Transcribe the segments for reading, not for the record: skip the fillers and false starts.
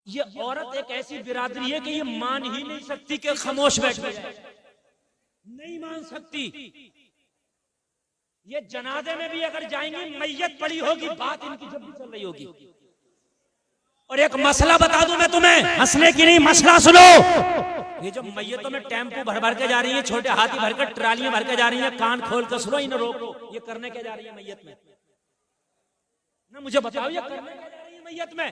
ये औरत एक ऐसी बिरादरी है कि ये मान ही नहीं सकती कि खामोश बैठ जाए, नहीं मान सकती। ये जनाजे में भी अगर जाएंगी मैयत पड़ी होगी, बात इनकी जब भी चल रही होगी। और एक मसला बता दूं मैं तुम्हें, हंसने की नहीं, मसला सुनो। ये जो मैयतों में टेम्पो भर भर के जा रही है, छोटे हाथी भर के, ट्रालियां भर के जा रही है, कान खोल कर सुनो, इन्हें रोको। ये करने के जा रही है मैयत में ना, मुझे बताओ ये करने के जा रही है मैयत में?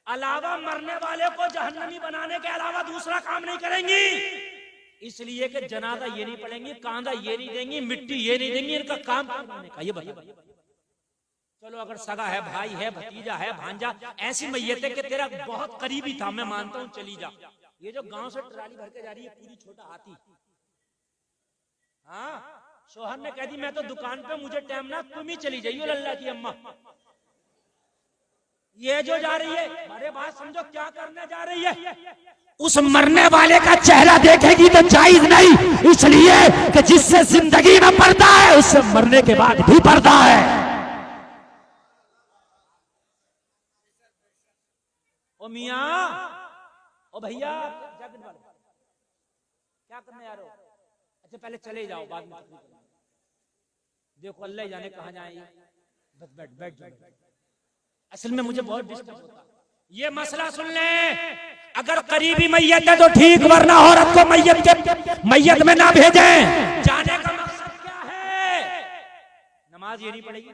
अलावा मरने वाले को जहन्नमी बनाने के अलावा दूसरा काम नहीं करेंगी। इसलिए कि जनाजा ये नहीं पढ़ेंगी, कांधा ये नहीं देंगी, मिट्टी ये नहीं देंगी, इनका काम करने का ये बता। चलो अगर सगा है, भाई है, भतीजा है, भांजा, ऐसी मैयत है कि तेरा बहुत करीबी था, मैं मानता हूँ, चली जा। ये जो गांव से ट्राली भर के जा रही है पूरी छोटा हाथी, हाँ, शोहर ने कह दी मैं तो दुकान पे, मुझे टाइम ना, तुम ही चली जाइयो लल्ला की अम्मा। ये जो जा रही है, अरे बात समझो क्या करने जा रही है। उस मरने वाले का चेहरा देखेगी तो जायज नहीं, इसलिए कि जिससे जिंदगी में पर्दा है उससे मरने के बाद भी पर्दा है। ओ मियाँ, ओ भैया, क्या करने जा रहे हो? अच्छा पहले चले जाओ, बाद में देखो अल्लाह जाने कहाँ जाए। बस बैठ बैठ बैठ। असल में मुझे बहुत डिस्टर्ब होता। ये मसला सुन ले, अगर करीबी मैयत है तो ठीक, वरना औरत को मैयत में ना भेजें। जाने का मकसद क्या है? नमाज ये नहीं पढ़ेगी,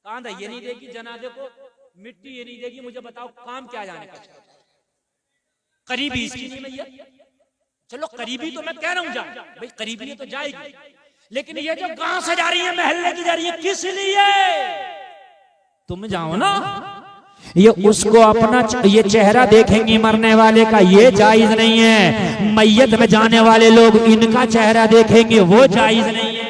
कांधा ये नहीं देगी, जनाजे को मिट्टी ये नहीं देगी, मुझे बताओ काम क्या जाने का? करीबी इसकी नहीं मैयत। चलो करीबी तो मैं कह रहा हूं जा भाई, करीबी तो जाएगी, लेकिन ये जो गांव से जा रही है, महल्ले की जा रही है, किस लिए? तुम जाओ ना। ये उसको अपना ये चेहरा देखेंगी मरने वाले का, ये जायज नहीं है। मैयत में जाने वाले लोग इनका चेहरा देखेंगे, वो जायज नहीं है।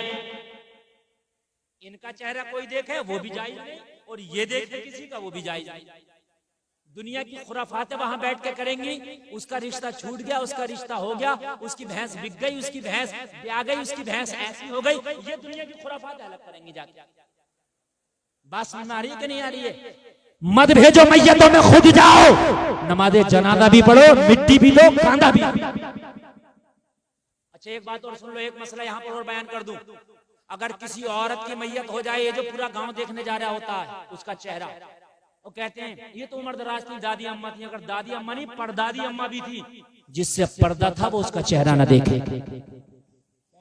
इनका चेहरा कोई देखे वो भी जायज नहीं, और ये देखे किसी का वो भी जायज नहीं। दुनिया की खुराफातें वहां बैठ के करेंगी, उसका रिश्ता छूट गया, उसका रिश्ता हो गया, उसकी भैंस बिक गई, उसकी भैंस ब्याह गई, उसकी भैंस ऐसी हो गई, ये दुनिया की खुराफात अलग करेंगी जाके। बात समझ में आ रही है कि नहीं आ रही है? मत भेजो मैयतों में, खुद जाओ, नमाज़े जनाजा भी पढ़ो, मिट्टी भी लो, कांधा भी। अच्छा एक बात और सुन लो, एक मसला यहाँ पर और बयान कर दूं। अगर किसी औरत की मैयत हो जाए, ये जो पूरा गांव देखने जा रहा होता है, उसका चेहरा, वो कहते हैं ये तो उम्र-दराज थी, दादी अम्मा थी। अगर दादी अम्मा नहीं, परदादी अम्मा भी थी, जिससे पर्दा था वो उसका चेहरा न देखे।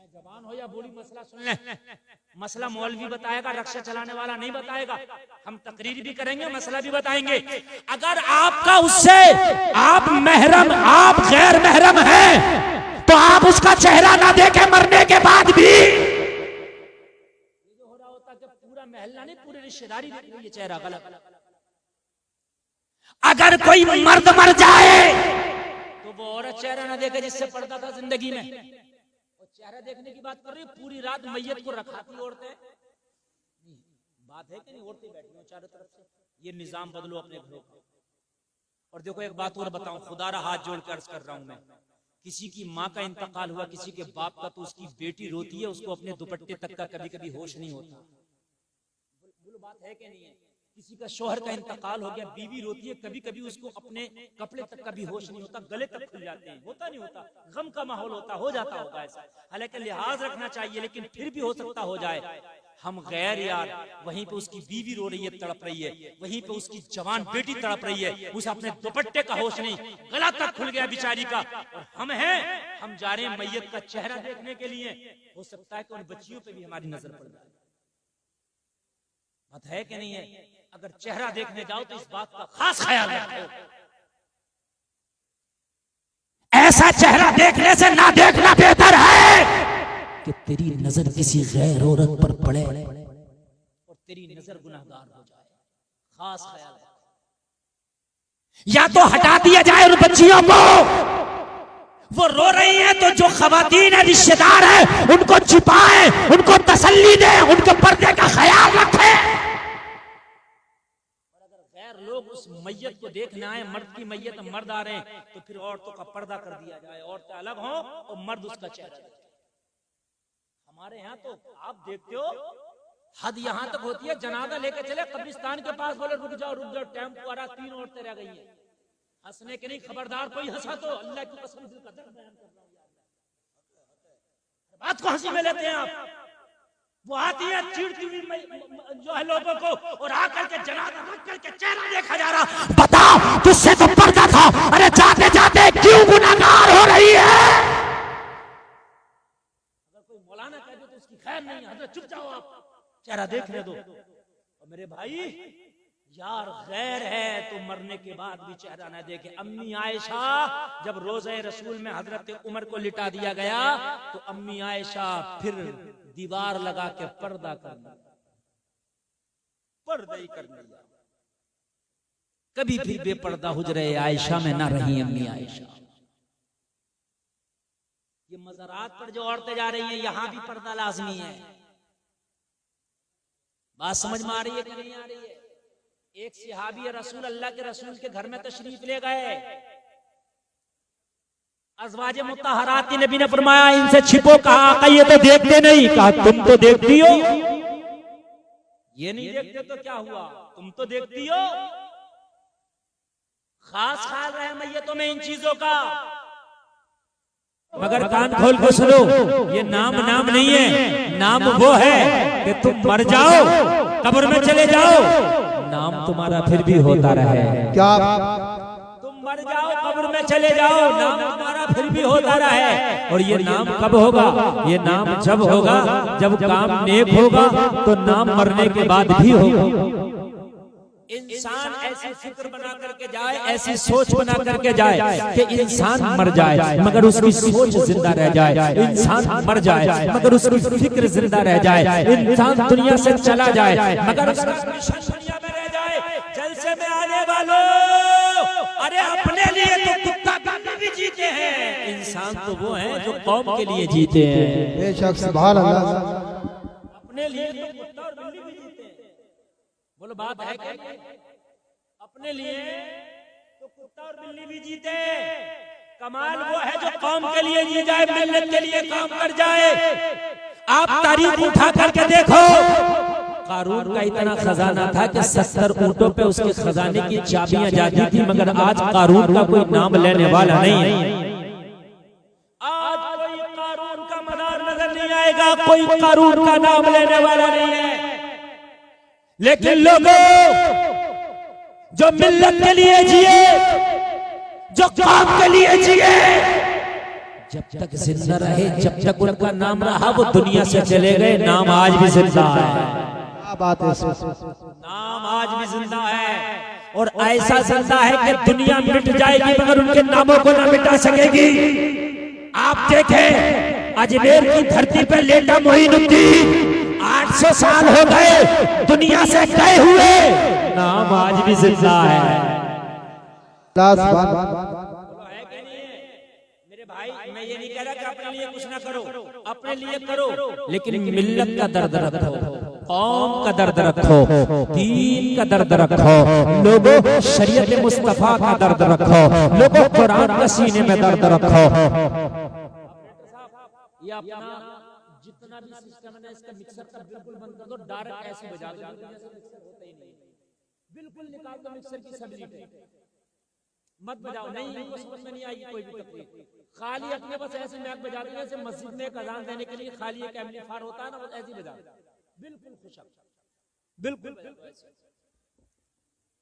जबान हो या बोली, मसला सुन ले। मसला मौलवी बताएगा, रक्षा चलाने वाला नहीं बताएगा। हम तकरीर भी करेंगे, मसला भी बताएंगे। अगर आपका उससे आप महरम, आप गैर महरम हैं, तो आप उसका चेहरा ना देखे मरने के बाद भी। जो हो रहा होता कि पूरा महल्ला नहीं, पूरी रिश्तेदारी देख रही है चेहरा गलत। अगर कोई मर्द मर जाए तो वो औरत चेहरा ना देखे जिससे पड़ता था जिंदगी में। और चेहरा देखने की बात कर रही है, पूरी रात मैयत को रखाती औरतें। बात है कि नहीं, औरतें बैठी हो चारों तरफ से। ये निजाम बदलो अपने घरों का। और देखो एक बात और बताऊं, खुदारा हाथ जोड़ कर अर्ज कर रहा हूं मैं, किसी की माँ का इंतकाल हुआ, किसी के बाप का, तो उसकी बेटी रोती है, उसको अपने दुपट्टे तक का कभी कभी होश नहीं होता। बोलो बात है कि नहीं है? किसी का शोहर का इंतकाल हो गया, बीवी रोती है, कभी कभी उसको अपने कपड़े तक का भी होश नहीं होता, गले तक खुल जाते हैं। होता नहीं होता, गम का माहौल होता, हो जाता होगा ऐसा। हालांकि लिहाज रखना चाहिए, लेकिन फिर भी हो सकता हो जाए। हम गैर यार, वहीं पे उसकी बीवी रो रही है, तड़प रही है, वहीं पे उसकी जवान बेटी तड़प रही है, उसे अपने दुपट्टे का होश नहीं, गला तक खुल गया बेचारी का। और हम हैं, हम जा रहे हैं मैयत का चेहरा देखने के लिए। हो सकता है कि उन बच्चियों पे भी हमारी नजर पड़ जाए। बात है कि नहीं है? अगर चेहरा देखने जाओ तो इस बात का खास ख्याल रखो। ऐसा चेहरा देखने से ना देखना बेहतर है कि तेरी नजर किसी गैर औरत पर पड़े और तेरी नजर गुनाहगार हो जाए। खास ख्याल रखो। या तो हटा दिया जाए उन बच्चियों को, वो रो रही हैं, तो जो खवातीन है, रिश्तेदार है, उनको छिपाएं, उनको तसल्ली दें, उनके पर्दे का ख्याल रखें। लोग उस मैयत को देखने आए, मर्द की मैयत, मर्द आ रहे हैं, तो फिर औरतों का पर्दा कर दिया जाए, औरतें अलग हों और मर्द उसका चेहरा। हमारे यहाँ तो आप देखते हो, हद यहाँ तक होती है, जनाजा लेके चले कब्रिस्तान के पास, बोले रुक जाओ रुक जाओ, टेम्पो आ रहा, 3 औरतें रह गई हैं। हंसने के नहीं, खबरदार कोई हंसा तो अल्लाह की कसम दिल का दर्द बयान कर रहा हूं। बात को हंसी में लेते हैं आप। वो आती है चिढ़ती हुई जो है लोगों को, और आकर के जनाजा रख करके चेहरा देखा जा रहा। बता, तुझसे तो पर्दा था, अरे जाते जाते क्यों गुनाहगार हो रही है? अगर कोई मौलाना कह दे तो उसकी खैर नहीं है, हजरत चुप जाओ आप, चेहरा देखने दो। और मेरे भाई यार गैर है तो मरने के बाद भी चेहरा ना देखे। अम्मी आयशा जब रोज़े रसूल में हजरत उमर को लिटा दिया गया तो अम्मी आयशा फिर दीवार लगा के पर्दा कर लिया, पर्दा ही कर लिया। कभी भी बेपर्दा हुजरे आयशा में ना रही अम्मी आयशा। ये मज़ारात पर जो औरतें जा रही हैं यहां भी पर्दा लाजमी है। बात समझ में आ रही है कि नहीं आ रही है? एक सहाबी रसूल अल्लाह के रसूल के घर में तशरीफ ले गए। अज़वाजे मुत्तहरात की नबी ने फरमाया इनसे छिपो। कहा आका ये तो देखते नहीं। कहा तुम तो देखती हो। ये नहीं देखते तो क्या हुआ, तुम तो देखती हो। खास ख्याल रहे मैयतों में इन चीजों का। मगर कान खोल के सुनो, ये नाम नहीं है, नाम वो है कि तुम मर जाओ, कब्र में चले जाओ, नाम तुम्हारा फिर भी होता रहे। क्या तुम मर जाओ, कब्र में चले जाओ, नाम तुम्हारा फिर भी होता रहे। और ये नाम कब होगा? ये नाम जब होगा जब काम नेक होगा, तो नाम मरने के बाद भी होगा। इंसान ऐसी फिक्र बना करके जाए, ऐसी सोच बना करके जाए कि इंसान मर जाए मगर उसकी सोच जिंदा रह जाए, इंसान मर जाए मगर उसकी फिक्र जिंदा रह जाए, इंसान दुनिया से चला जाए मगर उसका मिशन दुनिया में रह जाए। जलसे में आने वालों, अरे अपने लिए तो कुत्ता बिल्ली भी जीते हैं। इंसान तो वो है जो कौम के लिए जीते हैं। बेशक सुभान अल्लाह। अपने लिए तो कुत्ता और बिल्ली भी जीते हैं। बोलो बात है क्या? अपने लिए तो कुत्ता और बिल्ली भी जीते। कमाल वो है जो कौम के लिए जी जाए, मिल्लत के लिए काम कर जाए। आप तारीख उठा करके देखो, कारून का इतना खजाना था कि 70 ऊंटों पे उसके खजाने की चाबियां जाती थी, मगर आज कारून का कोई नाम लेने वाला नहीं है। आज कोई कारून का मदार नजर नहीं आएगा, कोई कारून का नाम लेने वाला नहीं है। लेकिन लोगों जो मिल्लत के लिए जिए, जो काम के लिए जिए, जब तक जिंदा रहे, जब तक उनका नाम रहा, वो दुनिया से चले गए, नाम आज भी जिंदा है। क्या बात है? नाम आज भी जिंदा है। और ऐसा जिंदा है कि दुनिया मिट जाएगी मगर उनके नामों को ना मिटा सकेगी। आप देखें, अजमेर की धरती पर लेटा मोइनुद्दीन 800 साल हो गए दुनिया से गए हुए, नाम आज भी जिंदा है। है कि नहीं है? मेरे भाई, मैं ये नहीं कह रहा कि अपने लिए कुछ ना करो, अपने लिए करो, लेकिन मिल्लत का दर्द रखो, कौम का दर्द रखो, दीन का दर्द रखो, लोगों शरीयत मुस्तफा का दर्द रखो, लोगों कुरान का सीने में दर्द रखो। ये अपना जितना भी सिस्टम है ना, इसका मिक्सर का बिल्कुल बंद कर दो, डायरेक्ट ऐसे बजा दो जैसे मिक्सर होता ही नहीं। बिल्कुल निकाल दो मिक्सर की सब्जी, मत बजाओ। नहीं, इनको समझ में नहीं आएगी कोई भी तकलीफ। खाली अपने बस ऐसे मैक बजा दो जैसे मस्जिद में एक अजान देने के लिए खाली एक एम्पलीफायर होता है ना, बस ऐसे ही बजा दो, बिल्कुल खुश, बिल्कुल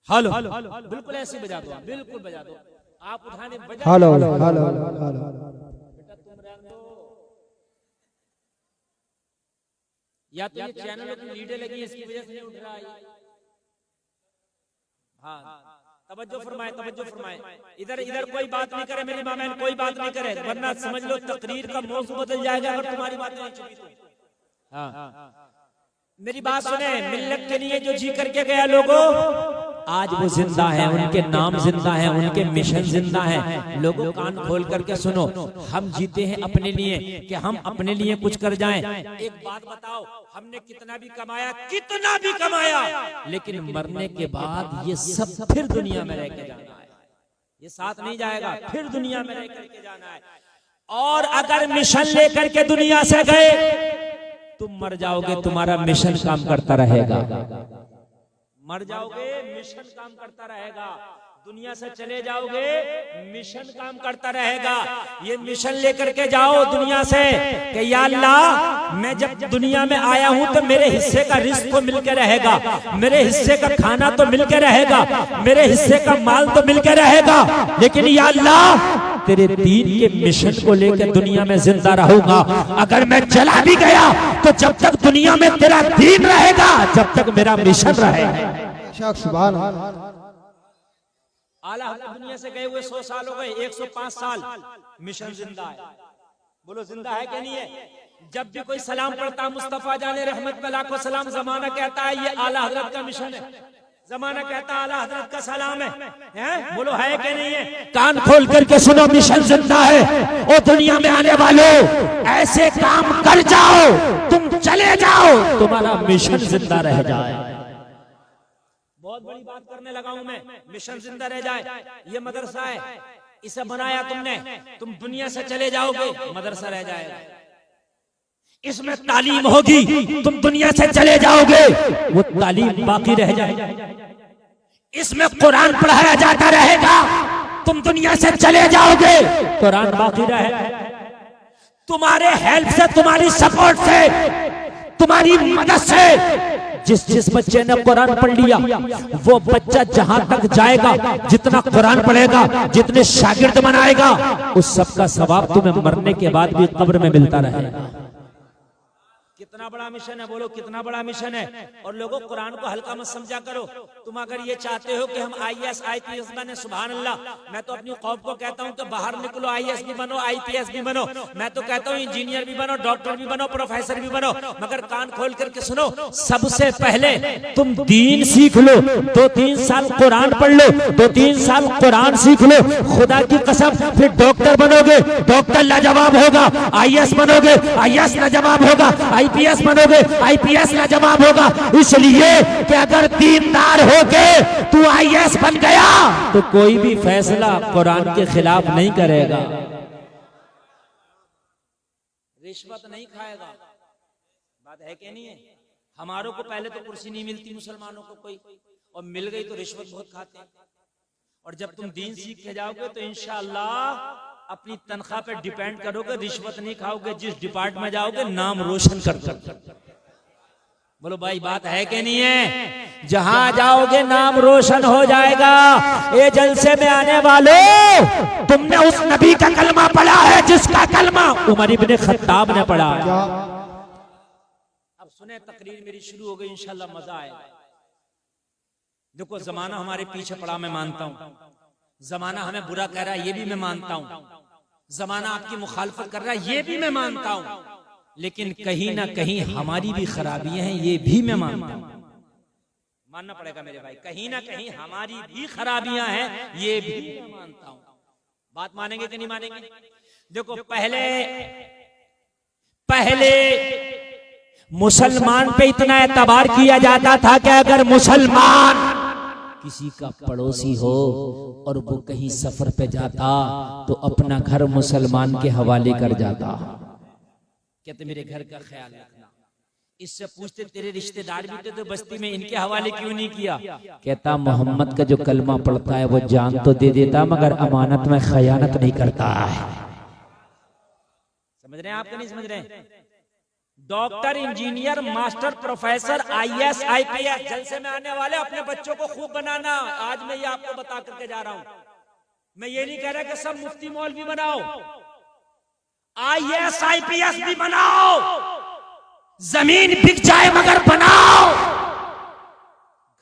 हेलो, बिल्कुल ऐसे बजा दो, बिल्कुल बजा दो। आप उठाने बजा, हेलो हेलो हेलो। बेटा तुम रहने दो। या तो ये चैनलों की लीडें लगी है, इसकी वजह से नहीं उठ रहा है। हाँ, तवज्जो फरमाए, तवज्जो फरमाए। इधर इधर कोई बात नहीं करे, मेरी मामैन कोई बात नहीं करे, वरना समझ लो तकरीर का मौजू बदल जाएगा अगर तुम्हारी बात नहीं चुकी तो। हाँ, मेरी बात सुने, मिल्लत के लिए जो जी करके गया लोगों, आज वो जिंदा है, उनके नाम जिंदा है, उनके मिशन जिंदा है। लोगों कान खोल करके सुनो, हम जीते हैं अपने लिए कि हम अपने लिए कुछ कर जाएं। एक बात बताओ, हमने कितना भी कमाया, कितना भी कमाया, लेकिन मरने के बाद ये सब फिर दुनिया में रह के जाना है, ये साथ नहीं जाएगा, फिर दुनिया में रह करके जाना है। और अगर मिशन लेकर के दुनिया से गए, तुम मर जाओगे, तुम्हारा मिशन काम करता रहेगा। मर जाओगे, मिशन काम करता रहेगा। दुनिया से चले जाओगे, मिशन काम करता रहेगा। ये मिशन लेकर के जाओ दुनिया से कि या अल्लाह, मैं जब दुनिया में आया हूं तो मेरे हिस्से का रिस्क तो मिलके रहेगा, मेरे हिस्से का खाना तो मिलके रहेगा, मेरे हिस्से का माल तो मिलके रहेगा, लेकिन या अल्लाह तेरे दीन के मिशन को लेकर दुनिया में जिंदा रहूंगा। अगर मैं चला भी गया तो जब तक दुनिया में तेरा दीन रहेगा, जब तक मेरा मिशन रहेगा। सुभान अल्लाह। आला हज़रत दुनिया से गए हुए 100 साल हो गए, 105 साल, मिशन जिंदा है। बोलो जिंदा है कि नहीं है? जब भी कोई सलाम पढ़ता मुस्तफा जाने रहमत पे लाखों सलाम, जमाना कहता है ये आला हजरत का मिशन है, जमाना कहता है आला हजरत का सलाम है? बोलो है कि नहीं है? कान खोल करके सुनो, मिशन जिंदा है। और दुनिया में आने वालों, ऐसे काम कर जाओ, तुम चले जाओ, तुम्हारा मिशन जिंदा रह जाए। बहुत बड़ी बात करने लगा हूं मैं, मिशन जिंदा रह जाए। ये मदरसा है, इसे बनाया तुमने, तुम दुनिया से चले जाओगे, मदरसा रह जाएगा। इसमें तालीम होगी, तुम दुनिया से चले जाओगे, वो तालीम बाकी रह जाएगी। इसमें कुरान पढ़ाया जाता रहेगा, तुम दुनिया से चले जाओगे, कुरान बाकी रहेगा। तुम्हारे हेल्प से, तुम्हारी सपोर्ट से, तुम्हारी मदद से जिस बच्चे ने कुरान पढ़ लिया, वो बच्चा जहां तक जाएगा, जितना कुरान पढ़ेगा, जितने शागिर्द बनाएगा, उस सब का सवाब तुम्हें मरने के बाद भी कब्र में मिलता रहेगा। कितना बड़ा मिशन है, बोलो कितना बड़ा मिशन है। और लोगों, कुरान को हल्का मत समझा करो। तुम अगर ये चाहते हो कि हम IAS IPS बने, सुभान अल्लाह, मैं तो अपनी कौम को कहता हूं कि बाहर निकलो, IAS भी बनो, IPS भी बनो, मैं तो कहता हूं इंजीनियर भी बनो, डॉक्टर भी बनो, प्रोफेसर भी बनो, मगर कान खोल करके सुनो, सबसे पहले तुम दीन सीख लो। 2-3 साल कुरान पढ़ लो, 2-3 साल कुरान सीख लो, खुदा की कसम, फिर डॉक्टर बनोगे, डॉक्टर लाजवाब होगा, IAS बनोगे, IAS लाजवाब होगा, IPS बनोगे, IPS लाजवाब होगा। इसलिए कि अगर दीनदार होके तू IAS बन गया तो कोई भी फैसला कुरान के खिलाफ नहीं करेगा, रिश्वत नहीं खाएगा। बात है कि नहीं है? हमारों को पहले तो कुर्सी नहीं मिलती मुसलमानों को कोई, और मिल गई तो रिश्वत बहुत खाते हैं। और जब तुम दीन सीख के जाओगे तो इंशाअल्लाह अपनी तनख्वाह पे डिपेंड करोगे, रिश्वत नहीं खाओगे, जिस डिपार्टमेंट में जाओगे नाम रोशन कर। बोलो भाई, बात है कि नहीं है? जहां जाओगे नाम रोशन हो जाएगा। ये जलसे में आने वालों, तुमने उस नबी का कलमा पढ़ा है जिसका कलमा उमर इब्ने खत्ताब ने पढ़ा। अब सुने, तकरीर मेरी शुरू हो गई, इंशाल्लाह मजा आएगा। देखो, जमाना हमारे पीछे पड़ा, मैं मानता हूं, जमाना हमें बुरा कह रहा है, ये भी मैं मानता हूं, जमाना आपकी मुखालफत कर रहा है, ये भी मैं मानता हूं, लेकिन कहीं ना कहीं हमारी भी खराबियां हैं, ये भी मैं मानता हूं। मानना पड़ेगा मेरे भाई, कहीं ना कहीं हमारी भी खराबियां हैं, ये भी मैं मानता हूं। बात मानेंगे कि नहीं मानेंगे? देखो, पहले मुसलमान पे इतना एतबार किया जाता था कि अगर मुसलमान किसी का पड़ोसी हो और वो कहीं सफर पे जाता तो अपना घर मुसलमान के हवाले कर जाता, कहते मेरे घर का ख्याल रखना। इससे पूछते तेरे रिश्तेदार भी थे तो बस्ती में, इनके हवाले क्यों नहीं किया? कहता मोहम्मद का जो कलमा पढ़ता है वो जान तो दे देता मगर अमानत में खयानत नहीं करता है। समझ रहे हैं? आपको नहीं समझ रहे हैं? Doctor, engineer, master, professor, IAS IPS, जलसे में आने वाले अपने बच्चों को खूब बनाना। आज मैं ये आपको बता करके जा रहा हूं। मैं ये नहीं कह रहा कि सब मुफ्ती मौलवी बनाओ, IAS IPS भी बनाओ, जमीन बिक जाए मगर बनाओ,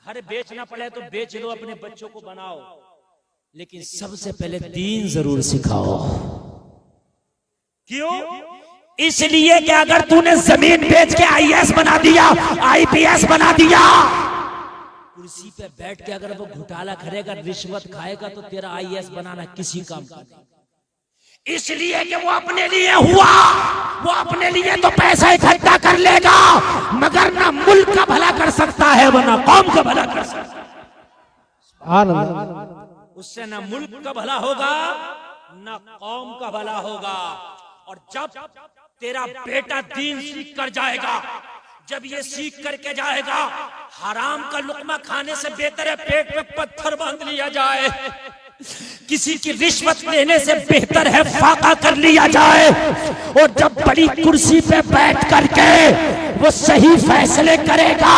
घर बेचना पड़े तो बेच लो, अपने बच्चों को बनाओ, लेकिन सबसे पहले दीन जरूर सिखाओ। क्यों? इसलिए कि अगर तूने जमीन बेच के IAS बना दिया, IPS बना दिया, कुर्सी पे बैठ के अगर वो घोटाला करेगा, रिश्वत खाएगा, तो तेरा IAS बनाना किसी काम का नहीं। इसलिए कि वो अपने लिए हुआ, वो अपने लिए तो पैसा इकट्ठा कर लेगा मगर ना मुल्क का भला कर सकता है, वरना कौम का भला कर सकता है। उससे ना मुल्क का भला होगा ना कौम का भला होगा। और जब तेरा बेटा दीन सीख कर जाएगा, जब ये सीख करके जाएगा हराम का लुकमा खाने से बेहतर है पेट पे पत्थर बांध लिया जाए, किसी की रिश्वत लेने से बेहतर है फाका कर लिया जाए। और जब बड़ी कुर्सी पे बैठ करके वो सही फैसले करेगा,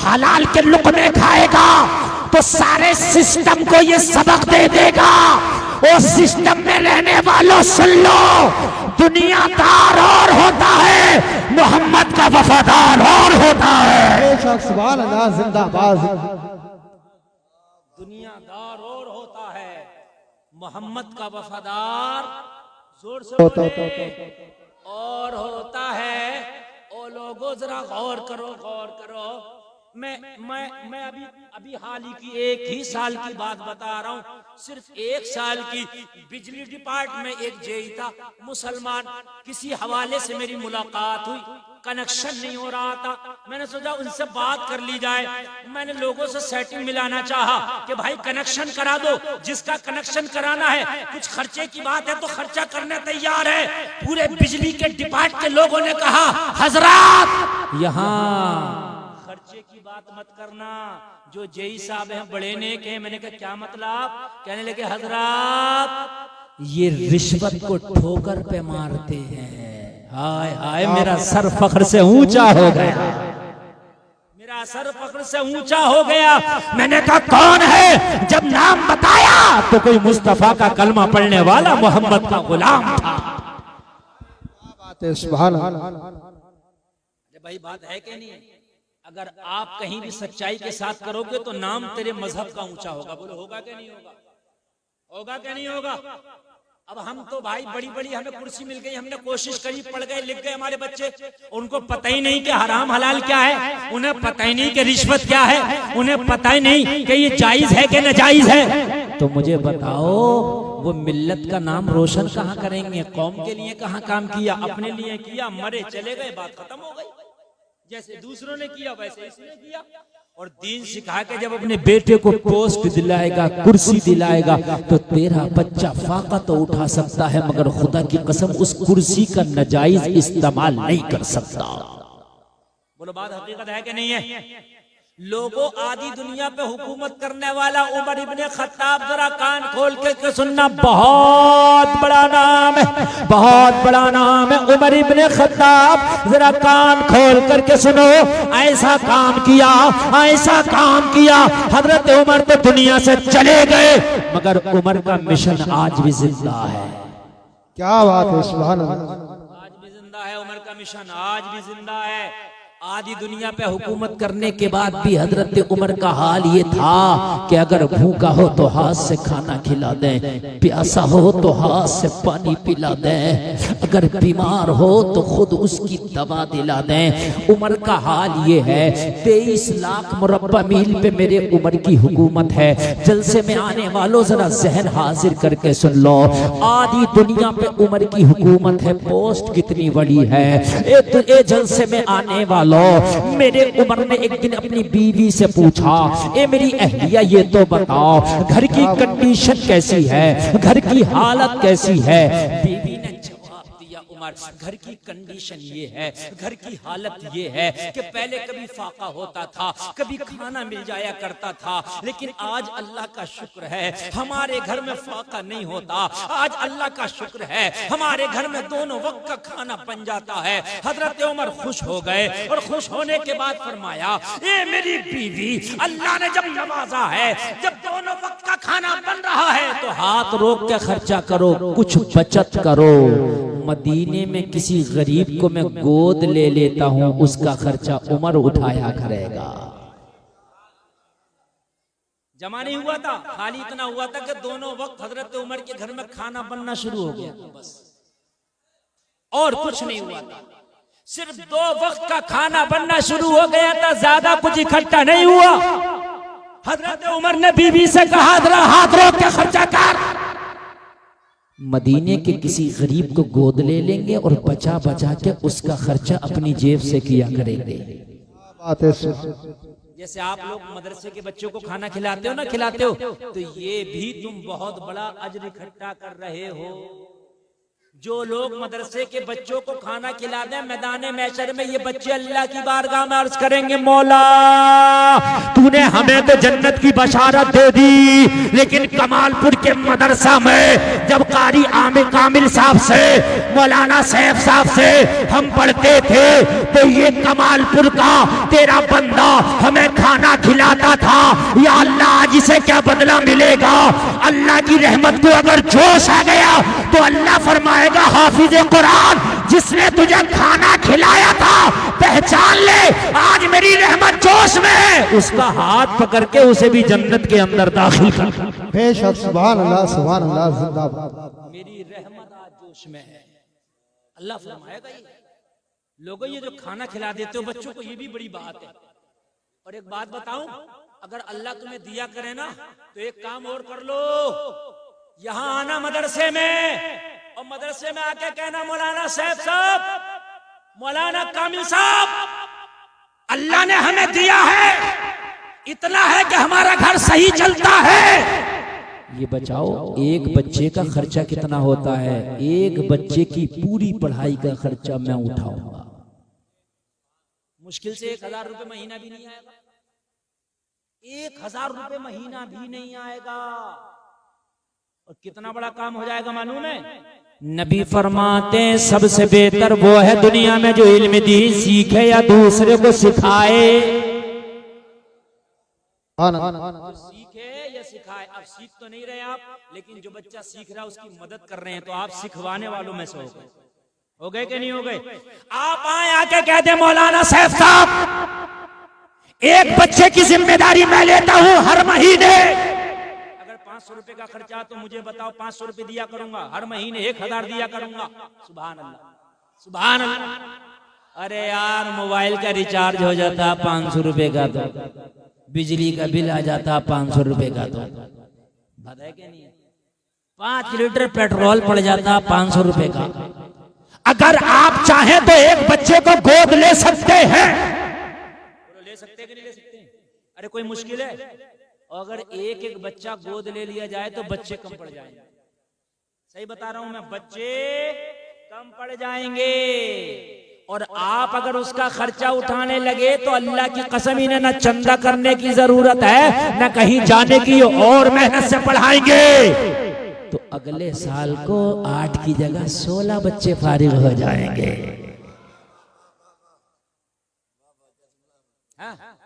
हलाल के लुकमे खाएगा, तो सारे सिस्टम को ये सबक दे देगा। और सिस्टम में रहने वालों सुन लो, दुनियादार और होता है, मोहम्मद का वफादार और होता है। बेशक सुभान अल्लाह जिंदाबाद। दुनियादार और होता है, मोहम्मद का वफादार जोर से होता और होता है। ओ लोगों जरा गौर करो, गौर करो। मैं अभी हाल ही की 1 ही साल की बात बता रहा हूँ, सिर्फ 1 साल की। बिजली डिपार्टमेंट में एक जेई था मुसलमान, किसी हवाले से मेरी मुलाकात हुई, कनेक्शन नहीं हो रहा था। मैंने सोचा उनसे बात कर ली जाए। मैंने लोगों से सेटिंग मिलाना चाहा कि भाई कनेक्शन करा दो, जिसका कनेक्शन कराना है, कुछ खर्चे की बात है तो खर्चा करने तैयार है। पूरे बिजली के डिपार्टमेंट के लोगों ने कहा हजरात यहाँ खर्चे की बात मत करना, जो जेई साहब हैं बड़े नेक हैं। मैंने कहा क्या मतलब? कहने लगे हजरात ये रिश्वत को ठोकर पे मारते हैं। हाय हाय मेरा सर फख्र से ऊंचा हो गया, मेरा सर फख्र से ऊंचा हो गया। मैंने कहा कौन है? जब नाम बताया तो कोई मुस्तफा का कलमा पढ़ने वाला मोहम्मद का गुलाम था। बात है सुभान अल्लाह। अरे भाई बात है कि नहीं? अगर आप कहीं भी सच्चाई के साथ करोगे तो नाम तेरे मजहब का ऊंचा होगा। बोलो होगा कि नहीं होगा? होगा कि नहीं होगा? अब हम तो भाई बड़ी बड़ी हमें कुर्सी मिल गई, हमने कोशिश करी, पढ़ गए, लिख गए हमारे बच्चे, उनको पता ही नहीं कि हराम हलाल क्या है, उन्हें पता ही नहीं कि रिश्वत क्या है, उन्हें पता ही नहीं कि ये जायज है कि नाजायज है। तो मुझे बताओ वो मिल्लत का नाम रोशन कहाँ करेंगे? कौम के लिए कहाँ काम किया? अपने लिए किया, मरे चले गए, बात खत्म हो गई। जैसे दूसरों ने किया वैसे इसने किया। और दीन सिखा के जब अपने बेटे को पोस्ट दिलाएगा, कुर्सी दिलाएगा, तो तेरा बच्चा फाका तो उठा सकता है मगर खुदा की कसम उस कुर्सी का नाजायज इस्तेमाल नहीं कर सकता। बोलो बात हकीकत है कि नहीं है? लोगों आदि दुनिया पे हुकूमत करने वाला उमर इब्ने खत्ताब, जरा कान खोल के सुनना, बहुत बड़ा नाम है, बहुत बड़ा नाम है उमर इब्ने खत्ताब। जरा कान खोल करके सुनो, ऐसा काम किया, ऐसा काम किया। हजरत उमर तो दुनिया से चले गए मगर उमर का मिशन आज भी जिंदा है। क्या बात है सुभान अल्लाह। आज भी जिंदा है उमर का मिशन, आज भी जिंदा है। आदि दुनिया पे हुकूमत करने के बाद भी हजरत उमर का हाल ये था कि अगर भूखा हो तो हाथ से खाना खिला दें, प्यासा हो तो हाथ से पानी पिला दें, अगर बीमार हो तो खुद उसकी दवा दिला दें। उमर का हाल ये है। 23 लाख मुरब्बा मील पे मेरे उमर की हुकूमत है। जलसे में आने वालों जरा जहन हाजिर करके सुन लो, आदि दुनिया पे उमर की हुकूमत है। पोस्ट कितनी बड़ी है। ए जलसे में आने वालों, मेरे उमर ने एक दिन अपनी बीवी से पूछा, ए मेरी अहलिया ये तो बताओ घर की कंडीशन कैसी है, घर की हालत कैसी है? बीवी ने जवाब दिया, उमर घर की कंडीशन ये है, घर की हालत ये है कि पहले कभी फाका होता था, कभी खाना मिल जाया करता था, लेकिन आज अल्लाह का शुक्र है हमारे घर में फाका नहीं होता। आज अल्लाह का शुक्र है हमारे घर में दोनों वक्त का खाना बन जाता है। हजरत उमर खुश हो गए और खुश होने के बाद फरमाया, ए मेरी बीवी, अल्लाह ने जब नवाजा है, जब दोनों वक्त का खाना बन रहा है तो हाथ रोक के खर्चा करो, कुछ बचत करो। मदीने में किसी गरीब को मैं गोद ले लेता हूं, उसका खर्चा उमर उठाया करेगा। जमा नहीं हुआ था, खाली इतना हुआ था कि दोनों वक्त हजरत उमर के घर में खाना बनना शुरू हो गया, बस और कुछ नहीं हुआ था। सिर्फ 2 वक्त का खाना बनना शुरू हो गया था, ज्यादा कुछ इकट्ठा नहीं हुआ। हजरत उमर ने बीवी से कहा, जरा हाथ रोक के खर्चा कर। मदीने के किसी गरीब को गोद ले लेंगे और बचा बचा के उसका खर्चा अपनी जेब से किया करेंगे। बात है जैसे आप लोग मदरसे के बच्चों को खाना खिलाते हो ना, खिलाते हो, तो ये भी तुम बहुत बड़ा अजर इकट्ठा कर रहे हो। जो लोग मदरसे के बच्चों को खाना खिला दें मैदान महशर में, ये बच्चे अल्लाह की बारगाह में अर्ज करेंगे, मौला तूने हमें तो जन्नत की बशारत दे दी, लेकिन कमालपुर के मदरसा में जब कारी आमिर कामिल साहब से, मौलाना सैफ साहब से हम पढ़ते थे तो ये कमालपुर का तेरा बंदा हमें खाना खिलाता था। या अल्लाह आज इसे क्या बदला मिलेगा? अल्लाह की रहमत को अगर जोश आ गया तो अल्लाह फरमाएगा, हाफिज कुरान जिसने तुझे खाना खिलाया था पहचान ले, आज मेरी रहमत जोश में है, उसका हाथ पकड़ के उसे भी जन्नत के अंदर दाखिल कर। बेशक सुभान अल्लाह जिंदाबाद। मेरी रहमत आज जोश में है, अल्लाह फरमाएगा। ये लोगों ये जो खाना खिला देते हो बच्चों को, ये भी बड़ी बात है। और एक बात बताऊं, अगर अल्लाह तुम्हें दिया करे ना तो एक काम और कर लो, यहां आना मदरसे में, और मदरसे में आके कहना, मौलाना सैफ साहब, मौलाना कामिल साहब, अल्लाह ने हमें दिया है, इतना है कि हमारा घर सही चलता है। ये बचाओ, एक बच्चे का खर्चा कितना होता है? एक बच्चे की पूरी पढ़ाई का खर्चा मैं उठाऊंगा। मुश्किल से 1000 रुपए महीना भी नहीं आएगा, 1000 रुपए महीना भी नहीं आएगा। और कितना बड़ा काम हो जाएगा मालूम है? नबी फरमाते सबसे बेहतर वो है दुनिया में जो इल्म दीन सीखे या दूसरे को सिखाए। सीखे या सिखाए, अब सीख तो नहीं रहे आप, लेकिन जो बच्चा सीख रहा है उसकी मदद कर रहे हैं, तो आप सिखवाने वालों में से हो गए कि नहीं हो गए? आप आए आके कह दे, मौलाना सैफ साहब एक बच्चे की जिम्मेदारी मैं लेता हूं हर महीने, 500 रुपए का खर्चा तो मुझे बताओ, 500 रुपए दिया करूंगा हर महीने, 1000 दिया करूंगा। सुभान अल्लाह, सुभान अल्लाह। अरे यार मोबाइल का रिचार्ज हो जाता 500 रुपए का, तो बिजली का बिल आ जाता 500 रुपए का, तो बात है कि नहीं है? 5 लीटर पेट्रोल पड़ जाता 500 रुपए का। अगर आप चाहें तो एक बच्चे को गोद ले सकते हैं। ले सकते कि नहीं ले सकते? अरे कोई मुश्किल है? अगर एक एक बच्चा गोद ले लिया जाए तो बच्चे कम पड़ जाएंगे। सही बता रहा हूं मैं, बच्चे कम पड़ जाएंगे। और आप अगर उसका खर्चा उठाने लगे तो अल्लाह की कसम, इन्हें न चंदा करने की जरूरत है न कहीं जाने की, और मेहनत से पढ़ाएंगे तो अगले साल को 8 की जगह 16 बच्चे फारिग हो जाएंगे। हाँ?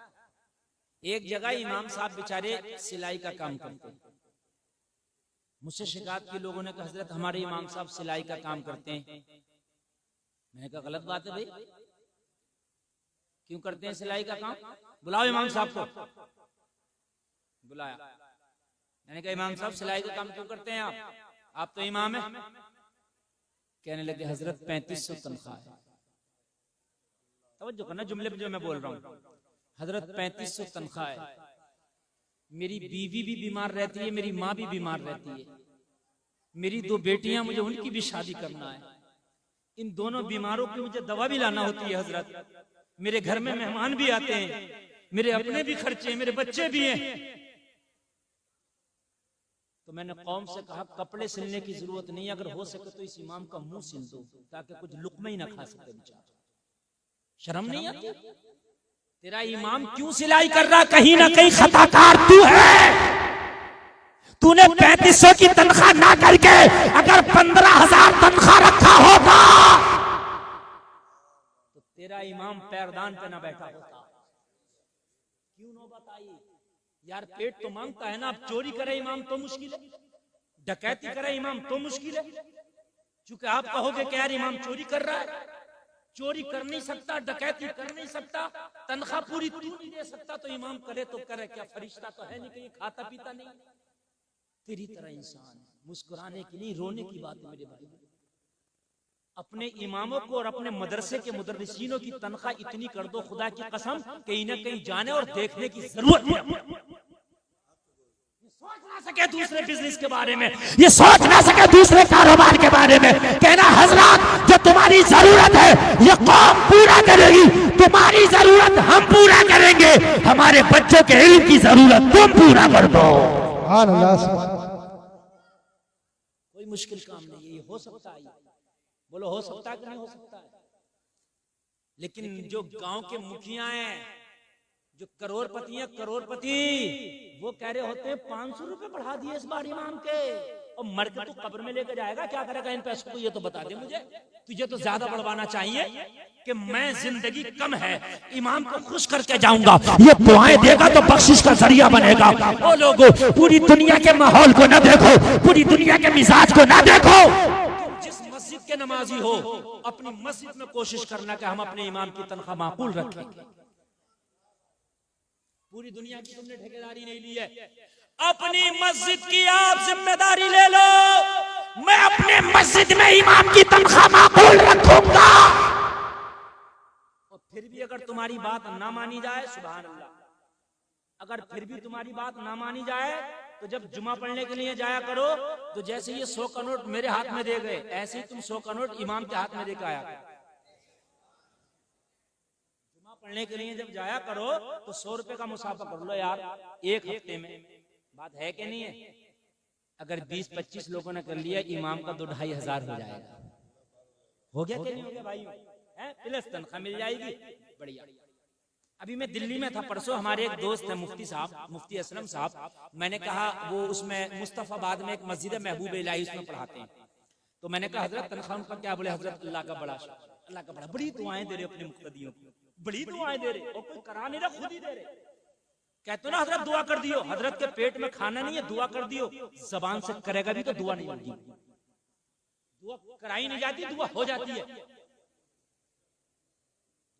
एक जगह इमाम साहब बेचारे सिलाई का काम करते हैं, मुझसे शिकायत की लोगों ने कहा, हजरत हमारे इमाम साहब सिलाई का काम करते हैं। मैंने कहा गलत बात है भाई, क्यों करते हैं सिलाई का काम? बुलाओ इमाम साहब को। बुलाया, मैंने कहा इमाम साहब सिलाई का काम क्यों करते हैं आप तो इमाम है। कहने लगे हजरत 3500 तनख्वाह है। तवज्जो करना जुमले पे जो मैं बोल रहा हूँ, हजरत 3500 तनख्वाह है, मेरी बीवी भी बीमार रहती है, मेरी माँ भी बीमार रहती है, मेरी 2 बेटियां, मुझे उनकी भी शादी करना है, इन दोनों बीमारों की मुझे दवा भी लाना होती है हजरत, मेरे घर में मेहमान भी आते हैं, मेरे अपने भी खर्चे हैं, मेरे बच्चे भी हैं। तो मैंने कौम से कहा कपड़े सिलने की जरूरत नहीं, अगर हो सके तो इस इमाम का मुंह सिल दो ताकि कुछ लुकमा ही ना खा सके बेचारा। शर्म नहीं आती? तेरा इमाम क्यों सिलाई कर रहा? कहीं ना कहीं खताकार तू है। तूने 3500 की तनख्वाह ना करके अगर 15,000 तनख्वाह रखा होता तो तेरा इमाम पैरदान पे ना बैठा होता। क्यों नौबत आई? यार पेट तो मांगता है ना। अब चोरी करे इमाम तो मुश्किल है, डकैती करे इमाम तो मुश्किल है, क्योंकि आप कहोगे कि यार इमाम चोरी कर रहा है, चोरी कर नहीं सकता, डकैती कर नहीं सकता, तनख्वाह पूरी तू नहीं दे सकता, तो इमाम करे तो करे क्या? फरिश्ता तो है नहीं कि खाता पीता नहीं। तेरी तरह इंसान मुस्कुराने की नहीं, रोने की बात है मेरे भाई। अपने इमामों को और अपने मदरसे के मुदर्रिसीनों की तनख्वाह इतनी कर दो खुदा की कसम, कहीं ना कहीं जाने और देखने की जरूरत है। सोच ना सके दूसरे बिजनेस के बारे में, ये सोच ना सके दूसरे कारोबार के बारे में, कहना हजरत जो तुम्हारी जरूरत है ये कौम पूरा करेगी, तुम्हारी जरूरत हम पूरा करेंगे, हमारे बच्चों के इल्म की जरूरत तुम पूरा कर दो। कोई कोई मुश्किल काम नहीं है, ये हो सकता है। बोलो हो सकता है कि नहीं हो सकता है? लेकिन जो गांव के मुखिया हैं, जो करोड़पति हैं, करोड़पति, वो कह रहे होते हैं 500 रुपए बढ़ा दिए इस बार इमाम के, और मर के तू कब्र में लेकर जाएगा, क्या करेगा इन पैसों को? ये तो बता दे मुझे। तुझे तो ज्यादा बढ़वाना चाहिए कि मैं जिंदगी कम है, इमाम को खुश करके जाऊंगा, ये दुआएं देगा तो बख्शिश का जरिया बनेगा। ओ लोगों, पूरी दुनिया के माहौल को ना देखो, पूरी दुनिया के मिजाज को ना देखो। जिस मस्जिद के नमाजी हो, अपनी मस्जिद में कोशिश करना कि हम अपने इमाम की तनख्वाह माकूल रखें। पूरी दुनिया की तुमने ठेकेदारी नहीं ली है, अपनी मस्जिद की आप जिम्मेदारी ले लो। मैं अपने मस्जिद में इमाम की तनख्वाह माकूल रखूंगा। और फिर भी अगर तुम्हारी बात ना मानी जाए, सुभान अल्लाह, अगर फिर भी तुम्हारी बात ना मानी जाए तो जब जुमा पढ़ने के लिए जाया करो तो जैसे ये 100 का नोट मेरे हाथ में दे गए, ऐसे ही तुम 100 का नोट इमाम के हाथ में देकर आया करो। जुमा पढ़ने के लिए जब जाया करो तो 100 रुपए का मुसाफा कर लो यार, एक हफ्ते में। बात है कि नहीं है? अगर 20-25 लोगों ने कर लिया, इमाम का 2-2,500 हो जाएगा। हो गया कि नहीं हो गया भाई? प्लस तनख्वाह मिल जाएगी, बढ़िया। अभी मैं दिल्ली में था परसों, हमारे एक दोस्त है मुफ्ती साहब, मुफ्ती असलम साहब, मैंने कहा वो उसमें मुस्तफाबाद में एक मस्जिद है महबूब इलाही, उसमें पढ़ाते हैं। तो मैंने कहा हजरत तनख्वाह उनका क्या? बोले हजरत अल्लाह का बड़ा शुक्र, अल्लाह का बड़ा, बड़ी दुआएं दे रहे अपने मुक्तदियों को, बड़ी दुआएं दे रहे, और कोई करा नहीं रहा, खुद ही दे रहे। कहते ना हजरत दुआ कर दियो, हजरत के पेट में खाना नहीं है, दुआ कर दियो। जबान से करेगा भी तो दुआ नहीं होगी, दुआ कराई नहीं जाती, दुआ हो जाती है।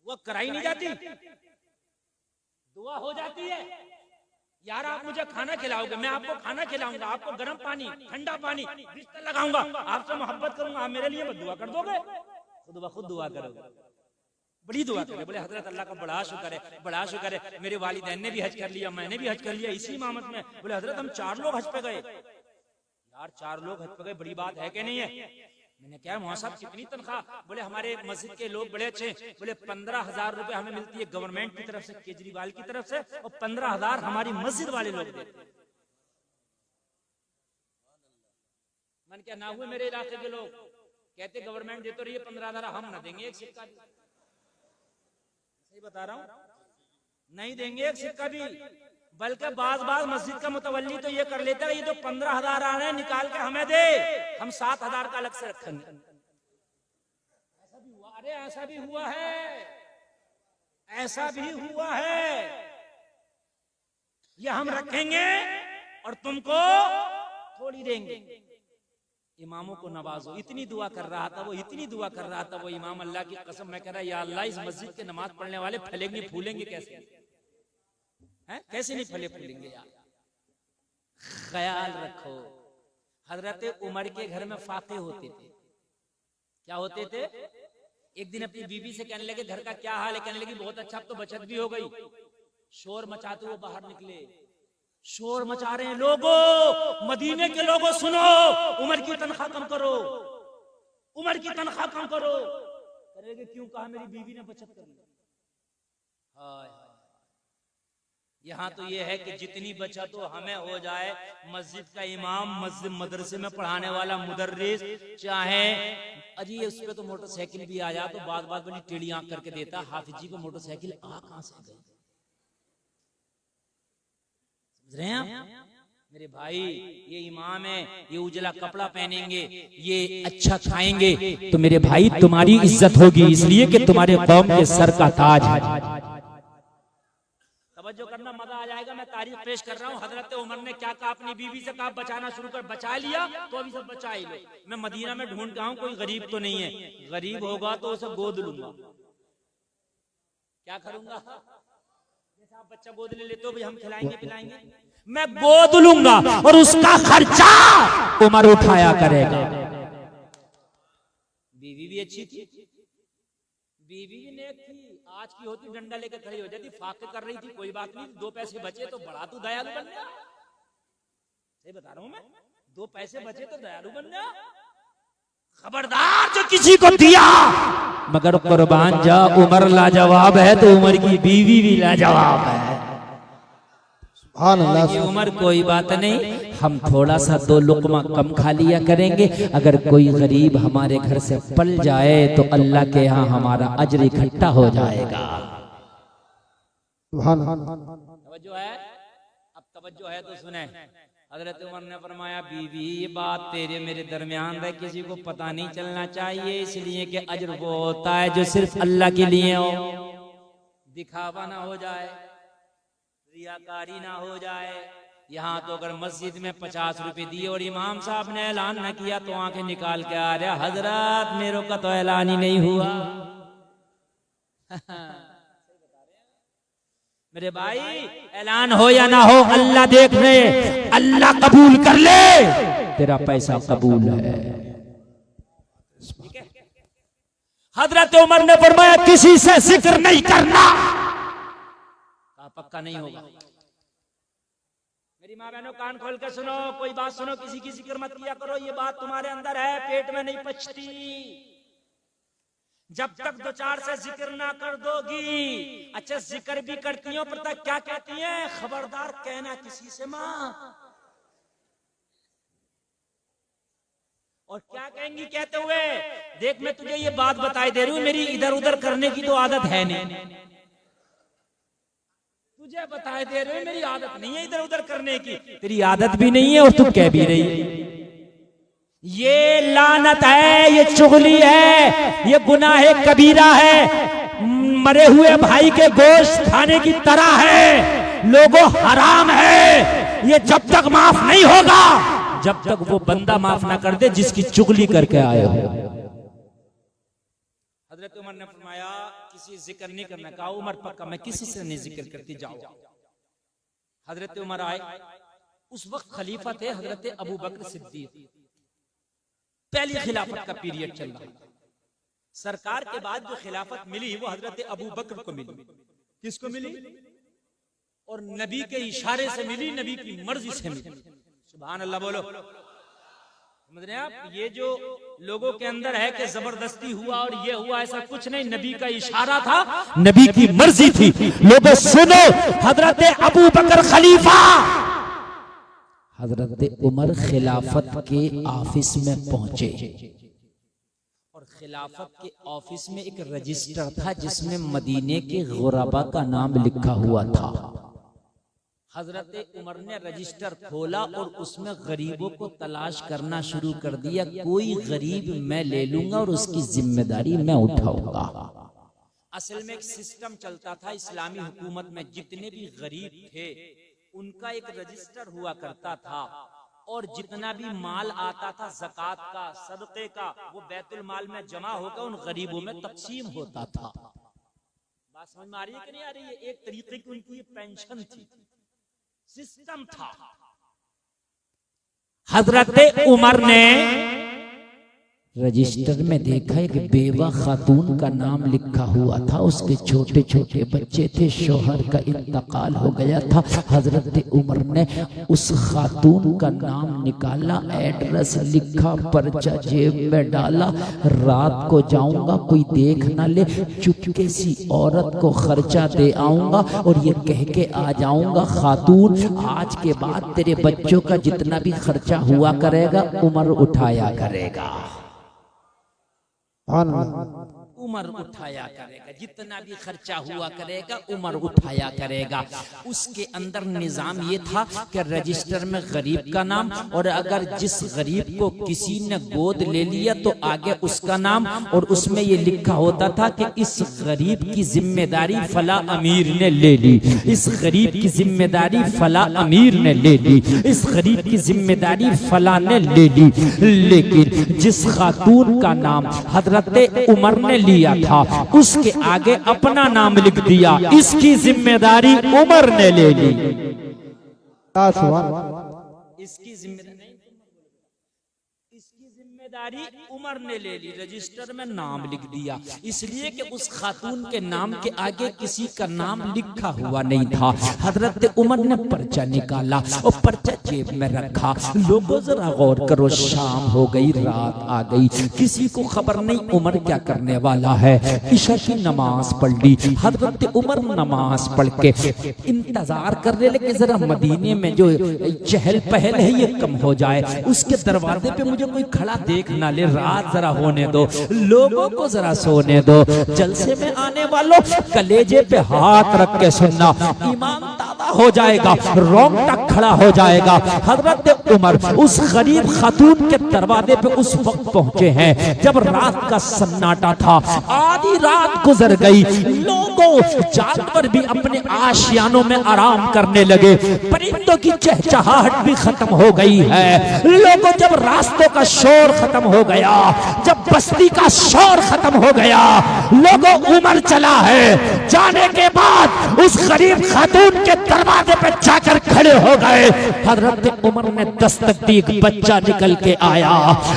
दुआ कराई नहीं जाती, दुआ हो जाती है। यार आप मुझे खाना खिलाओगे, मैं आपको खाना खिलाऊंगा, आपको गर्म पानी, ठंडा पानी, बिस्तर लगाऊंगा, आपसे मोहब्बत करूंगा, आप मेरे लिए दुआ कर दोगे? खुद दुआ करोगे, बड़ी दुआ करे। बोले हजरत अल्लाह का बड़ा शुक्र है, बड़ा शुक्र है, मेरे वालिदैन ने भी हज कर लिया, मैंने भी हज कर लिया इसी इमामत में। बोले हजरत हम 4 लोग हज पे गए। यार 4 लोग हज पे गए, बड़ी बात है कि नहीं है? मैंने क्या मौलाना साहब कितनी तनख्वाह? बोले हमारे मस्जिद के लोग बड़े अच्छे, बोले 15,000 रुपए हमें मिलती है गवर्नमेंट की तरफ से, केजरीवाल की तरफ से, और 15,000 हमारी मस्जिद वाले लोग देते। मन क्या ना हुए मेरे इलाके के लोग कहते गवर्नमेंट दे तो रही है 15,000, हम ना देंगे एक सिक्का भी। सही बता रहा हूँ, नहीं देंगे एक सिक्का भी। बल्कि बाज मस्जिद का मुतवल्ली तो ये कर लेता है, ये तो 15,000 आ रहे हैं, निकाल के हमें दे, हम 7,000 का अलग से रखेंगे। ऐसा भी हुआ, अरे ऐसा भी हुआ है, ऐसा भी हुआ है। ये हम रखेंगे और तुमको थोड़ी देंगे। इमामों को नवाजो। इतनी दुआ कर रहा था वो, इतनी दुआ कर रहा था वो इमाम, अल्लाह की कसम मैं कह रहा या अल्लाह इस मस्जिद के नमाज पढ़ने वाले फलेंगे फूलेंगे कैसे? हैं? कैसे नहीं फले फूलेंगे यार? ख्याल रखो, हजरत उमर के घर में फाके होते थे। क्या होते थे? एक दिन अपनी बीवी से कहने लगे घर का क्या हाल है? कहने लगी बहुत अच्छा, अब तो बचत भी हो गई। शोर मचाते हुए बाहर निकले, शोर मचा रहे हैं लोगों, मदीने के लोगों सुनो, उमर की तनख्वाह कम करो, उमर की तनख्वाह कम करो। करेंगे क्यों? कहा मेरी बीवी ने बचत कर ली। हाय, यहाँ तो ये है कि जितनी बचत हो हमें हो जाए। मस्जिद का इमाम, मस्जिद मदरसे में पढ़ाने वाला मुदर्रिस, चाहे अजी उस पे तो मोटरसाइकिल भी आ जाए तो बात बात बड़ी टेढ़ी आंख करके देता। हाफिज जी को मोटरसाइकिल आ कहां से गई? समझ रहे हैं आप मेरे भाई? ये इमाम है, ये उजला कपड़ा पहनेंगे, ये अच्छा खाएंगे तो मेरे भाई तुम्हारी इज्जत होगी, इसलिए कि तुम्हारे कौम के सर का ताज है। तवज्जो करना, मजा आ जाएगा। मैं तारीख पेश कर रहा हूँ। हजरत उमर ने क्या कहा? अपनी बीवी से कहा बचाना शुरू कर। बचा लिया तो अभी सब बचा ही लो। मैं मदीना में ढूंढ के आऊँ, कोई गरीब तो नहीं है। गरीब होगा तो उसे गोद लूंगा। क्या करूंगा? जैसा आप बच्चा गोद ले लेते हो, भाई हम खिलाएंगे पिलाएंगे, मैं गोद लूंगा और उसका खर्चा उमर उठाया करेगा। बीवी भी अच्छी थी, बीवी भी नेक थी। आज की होती डंडा लेकर खड़ी हो जाती, फाके कर रही थी, कोई बात नहीं, 2 पैसे बचे तो बड़ा तू दयालु बन गया। सही बता रहा हूं मैं, 2 पैसे बचे तो दयालु बन गया। खबरदार जो किसी को दिया मगर कुर्बान जा, उमर लाजवाब है तो उमर की बीवी भी लाजवाब है। ये उमर कोई बात नहीं, हम थोड़ा सा 2 लुकमा कम खा लिया करेंगे। अगर कोई गरीब हमारे घर से पल जाए तो अल्लाह के यहाँ हमारा अजर इकट्ठा हो जाएगा। तवज्जो है? अब तवज्जो है तो सुने। हजरत उमर ने फरमाया, बीवी ये बात तेरे मेरे दरमियान है, किसी को पता नहीं चलना चाहिए, इसलिए कि अजर वो होता है जो सिर्फ अल्लाह के लिए हो, दिखावा ना हो जाए, रियाकारी ना हो जाए। यहाँ तो अगर मस्जिद में 50 रुपए दिए और इमाम साहब ने ऐलान न किया तो आंखें निकाल के आ रहा, हजरत मेरे का तो ऐलान ही नहीं हुआ। मेरे भाई, ऐलान हो या ना हो अल्लाह देख ले, अल्लाह कबूल कर ले, तेरा पैसा कबूल है। हजरत उमर ने फरमाया किसी से जिक्र नहीं करना, पक्का नहीं होगा। मेरी माँ बहनों कान खोल के सुनो, कोई बात सुनो, किसी की जिक्र मत किया करो, ये बात तुम्हारे अंदर है, पेट में नहीं पचती। जब तक 2-4 से जिक्र ना कर दोगी। अच्छा जिक्र भी करती हो पर तक क्या कहती हैं, खबरदार कहना किसी से माँ। और क्या कहेंगी कहते हुए, देख मैं तुझे ये बात बताई दे रही हूं, मेरी इधर उधर करने की तो आदत है नहीं, तुझे बताए दे रहे हो मेरी आदत नहीं है इधर उधर करने की, तेरी आदत भी नहीं है और तू कह भी रही है। ये लानत है, ये चुगली है, ये गुनाह कबीरा है, मरे हुए भाई के गोश्त खाने की तरह है, लोगों हराम है। ये जब तक माफ नहीं होगा जब तक वो बंदा माफ ना कर दे जिसकी चुगली करके आए हो। हजरत उमर ने फरमाया किसी जिक्र नहीं करना। कहा उमर पक्का मैं किसी से नहीं जिक्र करती, जाओ। हजरत उमर आए, उस वक्त खलीफा थे हजरत अबू बकर सिद्दीक, पहली खिलाफत का पीरियड चल रहा है। सरकार के बाद जो खिलाफत मिली वो हजरत अबू बकर को मिली। किसको मिली? और नबी के इशारे से मिली, नबी की मर्जी से मिली। सुभान अल्लाह बोलो, समझ रहे हैं आप? ये जो लोगों के अंदर है कि जबरदस्ती हुआ और ये हुआ, ऐसा कुछ नहीं, नबी का इशारा था, नबी की मर्जी थी। लोगों सुनो, हजरत अबू बकर खलीफा, हजरत उमर खिलाफत के ऑफिस में पहुंचे और खिलाफत के ऑफिस में एक रजिस्टर था जिसमें मदीने के गुरबा का नाम लिखा हुआ था। हजरत उमर ने रजिस्टर खोला और उसमें गरीबों को तलाश करना शुरू कर दिया। कोई गरीब मैं ले लूंगा और उसकी जिम्मेदारी मैं उठाऊंगा। असल में एक सिस्टम चलता था इस्लामी हुकूमत में, जितने भी गरीब थे उनका एक रजिस्टर हुआ करता था और जितना भी माल आता था ज़कात का, सदक़े का, वो बैतुल माल में जमा होकर उन गरीबों में तकसीम होता था। बात समझ में आ रही है कि नहीं आ रही है? एक तरीके की उनकी पेंशन थी, सिस्टम था। हजरत उमर ने रजिस्टर में देखा एक बेवा खातून का नाम लिखा हुआ था, उसके छोटे छोटे बच्चे थे, शोहर का इंतकाल हो गया था। हजरत उमर ने उस खातून का नाम निकाला, एड्रेस लिखा, पर्चा जेब में डाला, रात को जाऊंगा कोई देख ना ले, चुपके सी औरत को खर्चा दे आऊंगा और ये कह के आ जाऊंगा, खातून आज के बाद तेरे बच्चों का जितना भी खर्चा हुआ करेगा उमर उठाया करेगा। उमर उठाया करेगा, जितना भी खर्चा हुआ करेगा उमर उठाया करेगा। उसके अंदर निजाम ये था कि रजिस्टर में गरीब का नाम, और अगर जिस गरीब को किसी ने गोद ले लिया तो आगे उसका नाम, और उसमें ये लिखा होता था कि इस गरीब की जिम्मेदारी फला अमीर ने ले ली, इस गरीब की जिम्मेदारी फला अमीर ने ले ली, इस गरीब की जिम्मेदारी फला ने ले ली। लेकिन जिस खातून का नाम हजरत उमर ने लिया था उसके आगे अपना नाम लिख दिया, इसकी जिम्मेदारी उमर ने ले ली। इसकी जिम्मेदारी, इसकी जिम्मेदारी उमर ने ले ली, रजिस्टर में नाम लिख दिया, इसलिए कि उस खातून के नाम के आगे किसी का नाम लिखा हुआ नहीं था। हजरत उमर ने पर्चा निकाला और पर्चा जेब में रखा। लोगों जरा गौर करो, शाम हो गई, रात आ गई, किसी को खबर नहीं उमर क्या करने वाला है। ईशा की नमाज पढ़ ली। हजरत उमर नमाज पढ़ के इंतजार कर रहे, लेकिन जरा मदीने में जो चहल पहल है ये कम हो जाए, उसके दरवाजे पे मुझे कोई खड़ा देख ना ले, रात जरा होने दो, लोगों को जरा सोने दो। जलसे में आने वालों कलेजे पे हाथ रख के सुनना, ईमान ताज़ा हो जाएगा, रोंगटा खड़ा हो जाएगा। हजरत उमर उस गरीब खातून के दरवाजे पे उस वक्त पहुंचे हैं जब रात का सन्नाटा था, आधी रात गुजर गई, लोगों जानवर भी अपने आशियानों में आराम करने लगे, परिंदों की चहचहाहट भी खत्म हो गई है। लोगों जब रास्तों का शोर खत्म हो गया, जब बस्ती का शोर खत्म हो गया, लोगों उमर चला है, जाने के बाद उस गरीब खातून के दरवाजे पे जाकर खड़े हो गए। हजरत उमर ने दस्तक दी, बच्चा निकल के आया।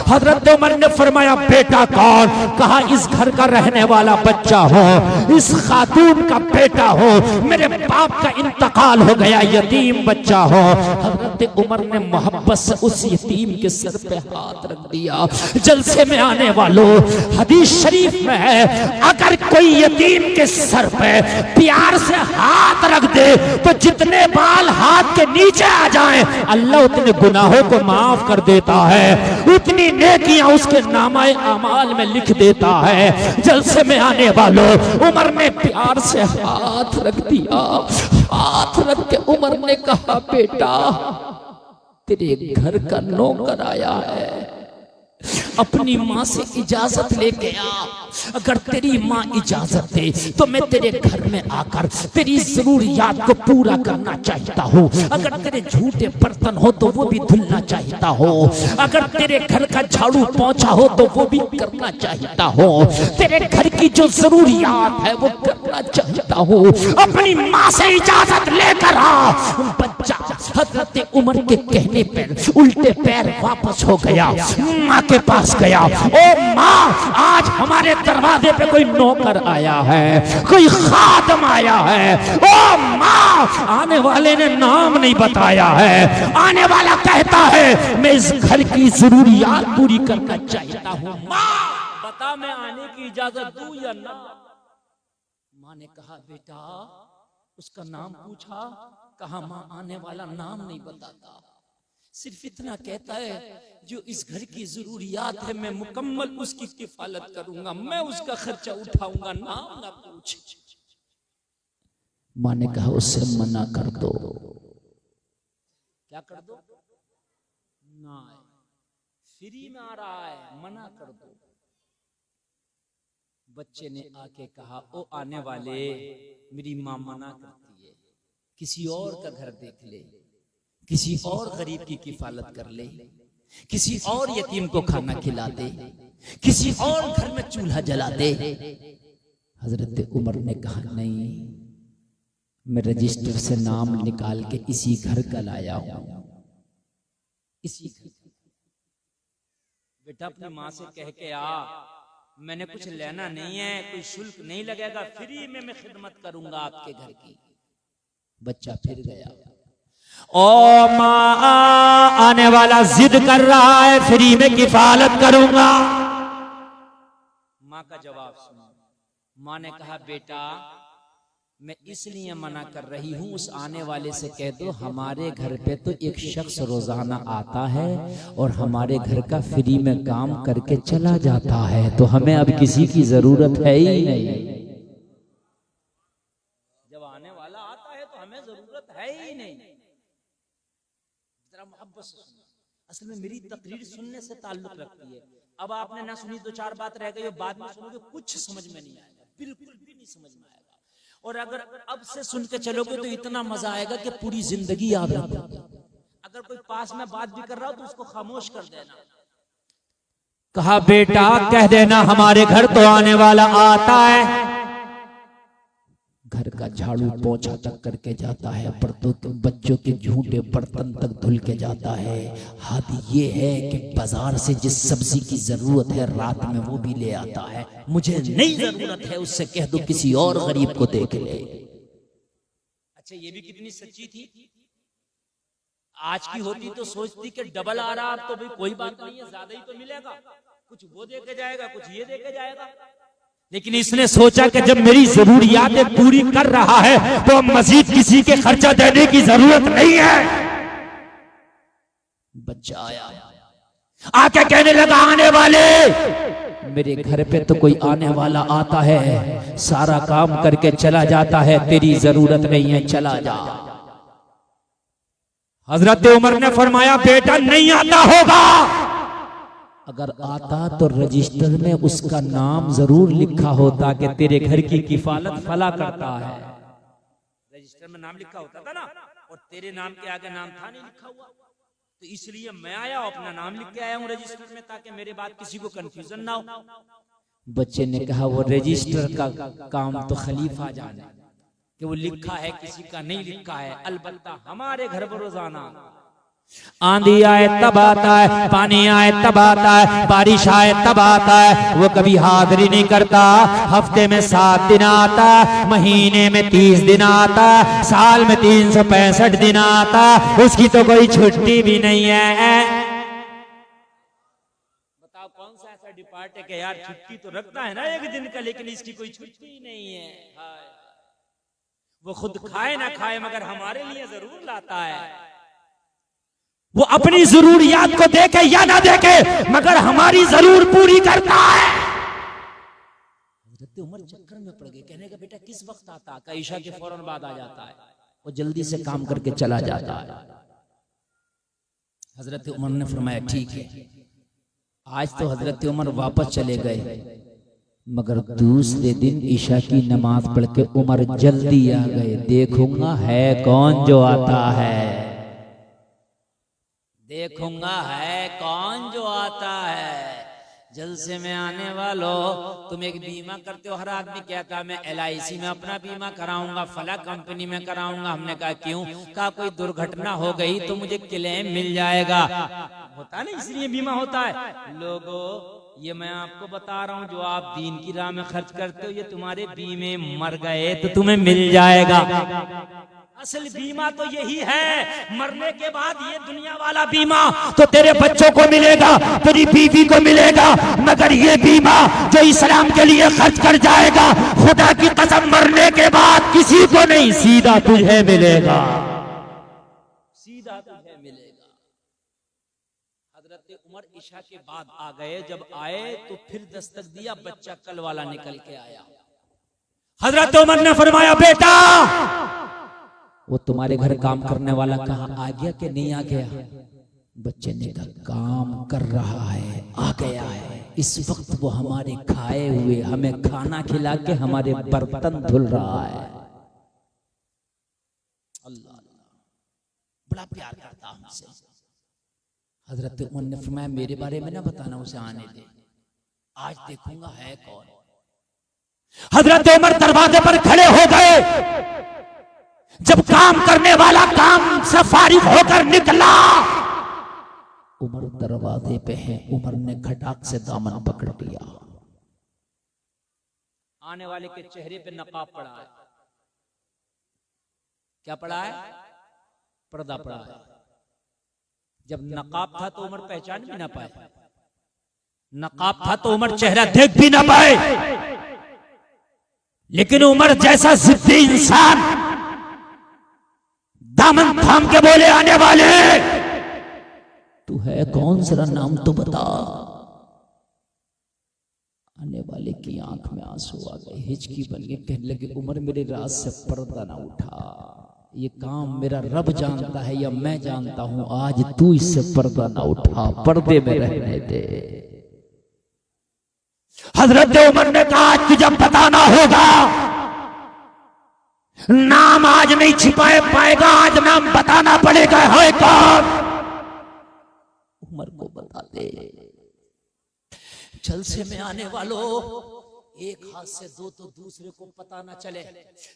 हजरत उमर ने फरमाया बेटा कौन? कहा इस घर का रहने वाला बच्चा हो, इस खातून का बेटा हो, मेरे बाप का इंतकाल हो गया, यतीम बच्चा हो। हजरत उमर ने मोहब्बत से उस यतीम के सर पे हाथ रख दिया। जलसे में आने वालों, हदीस शरीफ में है, अगर कोई यतीम के सर पे प्यार से हाथ रख दे तो जितने बाल हाथ के नीचे आ जाएं, अल्लाह उतने गुनाहों को माफ कर देता है, उतनी नेकियां उसके नामाए अमाल में लिख देता है। जलसे में आने वालों, उमर ने प्यार से हाथ रख दिया। हाथ रख के उमर ने कहा बेटा तेरे घर का नौकर आया है, अपनी माँ से इजाजत लेके आ। अगर तेरी माँ इजाजत दे तो मैं तेरे घर में आकर तेरी जरूरियात को पूरा करना चाहता हूँ। अगर तेरे झूठे बर्तन हो तो वो भी धुलना चाहता हो, अगर तेरे घर का झाड़ू पोंछा हो तो वो भी करना चाहता हो, तेरे घर की जो जरूरियात है वो करना चाहता हूँ। अपनी माँ से इजाजत लेकर आ। बच्चा हजरत उमर के कहने पर उल्टे पैर वापस हो गया, माँ के पास गया। ओ माँ, आज हमारे दरवाजे पे कोई नौकर आया है, कोई खादम आया है। ओ माँ, आने वाले ने नाम नहीं बताया है, आने वाला कहता है मैं इस घर की जरूरियात पूरी करना चाहता हूँ। माँ बता मैं आने की इजाजत दूं या ना? माँ ने कहा बेटा, उसका नाम पूछा, कहा माँ आने वाला नाम नहीं बताता, सिर्फ इतना कहता है जो इस घर की जरूरियात है मैं मुकम्मल उसकी किफालत करूंगा, मैं उसका खर्चा उठाऊंगा, नाम ना पूछ। माँ ने कहा उससे मना कर दो। क्या कर दो? ना, फ्री में आ रहा है, मना कर दो। बच्चे ने आके कहा ओ आने वाले, मेरी माँ मना करती है, किसी और का घर देख ले, किसी और गरीब की किफालत कर ले, किसी और यतीम को खाना खिला दे, किसी और घर में चूल्हा जला दे। हजरत उमर ने कहा नहीं, मैं रजिस्टर से नाम निकाल के इसी घर का लाया हूं, इसी घर। बेटा अपनी माँ से कह के आ, मैंने कुछ लेना नहीं है, कोई शुल्क नहीं लगेगा, फ्री में मैं खिदमत करूंगा आपके घर की। बच्चा फिर गया। ओ माँ, आने वाला जिद कर रहा है फ्री में किफालत करूंगा। माँ का जवाब सुनो। माँ ने कहा बेटा मैं इसलिए मना कर रही हूँ, उस आने वाले से कह दो हमारे घर पे तो एक शख्स रोजाना आता है और हमारे घर का फ्री में काम करके चला जाता है, तो हमें अब किसी की जरूरत है ही नहीं। जब आने वाला आता है तो हमें जरूरत है ही नहीं। जरा मोहब्बत से सुनो, असल में मेरी तकरीर सुनने से ताल्लुक रखती है। अब आपने ना सुनी दो चार बात रह गई, बाद में सुनोगे कुछ समझ में नहीं आएगा, बिल्कुल भी नहीं समझ में आएगा। और अगर अब से सुन के चलोगे तो इतना मजा आएगा कि पूरी जिंदगी याद रखोगे। अगर कोई पास में बात भी कर रहा हो तो उसको खामोश कर देना। कहा बेटा कह देना हमारे घर तो आने वाला आता है। घर का झाड़ू पोछा तक करके जाता है, बच्चों के झूठे बर्तन तक धुल के जाता है। हद ये है कि बाजार से जिस सब्जी की जरूरत है रात में वो भी ले आता है। मुझे नहीं जरूरत है उससे कह दो किसी और गरीब को देख ले। अच्छा ये भी कितनी सच्ची थी। आज की होती तो सोचती कि डबल आ रहा, तो भाई कोई बात नहीं है, ज्यादा ही तो मिलेगा, कुछ वो दे के जाएगा कुछ ये दे के जाएगा। लेकिन इसने सोचा कि जब मेरी जरूरियातें पूरी कर रहा है तो मजीद किसी के खर्चा देने की जरूरत नहीं है। बच्चा आया, आके कहने लगा आने वाले, मेरे घर पे तो कोई आने वाला आता है, सारा काम करके चला जाता है, तेरी जरूरत नहीं है, चला जा। हजरत उमर ने फरमाया बेटा नहीं आता होगा, अगर आता तो रजिस्टर में उसका नाम जरूर लिखा होता कि तेरे घर की किफालत फला करता है। रजिस्टर में नाम लिखा होता था ना, और तेरे नाम के आगे नाम था नहीं लिखा हुआ, तो इसलिए मैं आया और अपना नाम लिख के आया हूँ रजिस्टर में, ताकि मेरे बाद किसी को कंफ्यूजन ना हो। बच्चे ने कहा वो रजिस्टर का काम तो खलीफा जाने कि वो लिखा है किसी का नहीं लिखा है, अलबत्ता हमारे घर पर रोजाना आंधी आए तब आता है, पानी आए तब आता है, बारिश आए तब आता है, वो कभी हाजिरी नहीं करता। हफ्ते में 7 दिन आता, महीने में 30 दिन आता, साल में 365 दिन आता, उसकी तो कोई छुट्टी भी नहीं है। बताओ कौन सा ऐसा डिपार्ट है कि यार छुट्टी तो रखता है ना एक दिन का, लेकिन इसकी कोई छुट्टी ही नहीं है। वो खुद खाए ना खाए मगर हमारे लिए जरूर लाता है। वो अपनी जरूरियात को देखे या ना देखे मगर हमारी जरूर पूरी करता है। उमर चक्कर में पड़ गए, कहने का बेटा किस वक्त आता है? ईशा के फौरन बाद आ जाता है, वो जल्दी से काम करके चला जाता है। हजरत उमर ने फरमाया ठीक है। आज तो हजरत उमर वापस चले गए, मगर दूसरे दिन ईशा की नमाज पढ़ के उमर जल्दी आ गए। देखूंगा है कौन जो आता है, देखूंगा है कौन जो आता है। जलसे में आने वालों, तुम एक बीमा करते हो, हर आदमी कहता है मैं LIC में अपना बीमा कराऊंगा, फला कंपनी में कराऊंगा। हमने कहा क्यों? कहा कोई दुर्घटना हो गई तो मुझे क्लेम मिल जाएगा। होता ना, इसलिए बीमा होता है। लोगों ये मैं आपको बता रहा हूँ, जो आप दीन की राह में खर्च करते हो, ये तुम्हारे बीमे मर गए तो तुम्हें मिल जाएगा। असल बीमा तो यही है, मरने के बाद ये दुनिया वाला बीमा तो तेरे बच्चों को मिलेगा, तेरी बीवी को मिलेगा, मगर ये बीमा जो इस्लाम के लिए खर्च कर जाएगा, खुदा की कसम मरने के बाद किसी को नहीं, सीधा तुझे मिलेगा, सीधा तुझे मिलेगा। हजरत उमर ईशा के बाद आ गए। जब आए तो फिर दस्तक दिया, बच्चा कल वाला निकल के आया। हजरत उमर ने फरमाया बेटा वो तुम्हारे घर काम करने वाला कहाँ आ गया कि नहीं आ गया? बच्चे ने कहा काम कर रहा है, आ गया है। इस वक्त वो हमारे खाए हुए हमें खाना खिला के हमारे बर्तन धुल रहा है। अल्लाह बड़ा प्यार करता हमसे। हजरत उमर ने फरमाया मेरे बारे में ना बताना, उसे आने दे, आज देखूंगा है कौन। हजरत उमर दरवाजे पर खड़े हो गए। जब काम करने वाला काम से फारिग होकर निकला, उमर दरवाजे पे है। उमर ने खटाक से दामन पकड़ लिया। आने वाले के चेहरे पे नकाब पड़ा है। क्या पड़ा है? पर्दा पड़ा है। जब नकाब था तो उमर पहचान भी ना पाए, नकाब था तो उमर चेहरा देख भी ना पाए। लेकिन उमर जैसा जिद्दी इंसान दामन थाम के बोले आने वाले तू है कौन, जरा नाम तो बता। आने वाले की आंख में आंसू आ गए, हिचकी बन गई, कहने लगे उमर मेरे राज से पर्दा ना उठा, ये काम मेरा रब जानता है या मैं जानता हूं, आज तू इससे पर्दा ना उठा, पर्दे में रहने दे। हजरत उमर ने कहा आज तुझे बताना होगा, नाम आज नहीं छिपाए पाएगा, आज नाम बताना पड़ेगा। है कौन? उमर को बता दे। जलसे में आने वालों, एक हाथ से दो तो दूसरे को पता ना चले।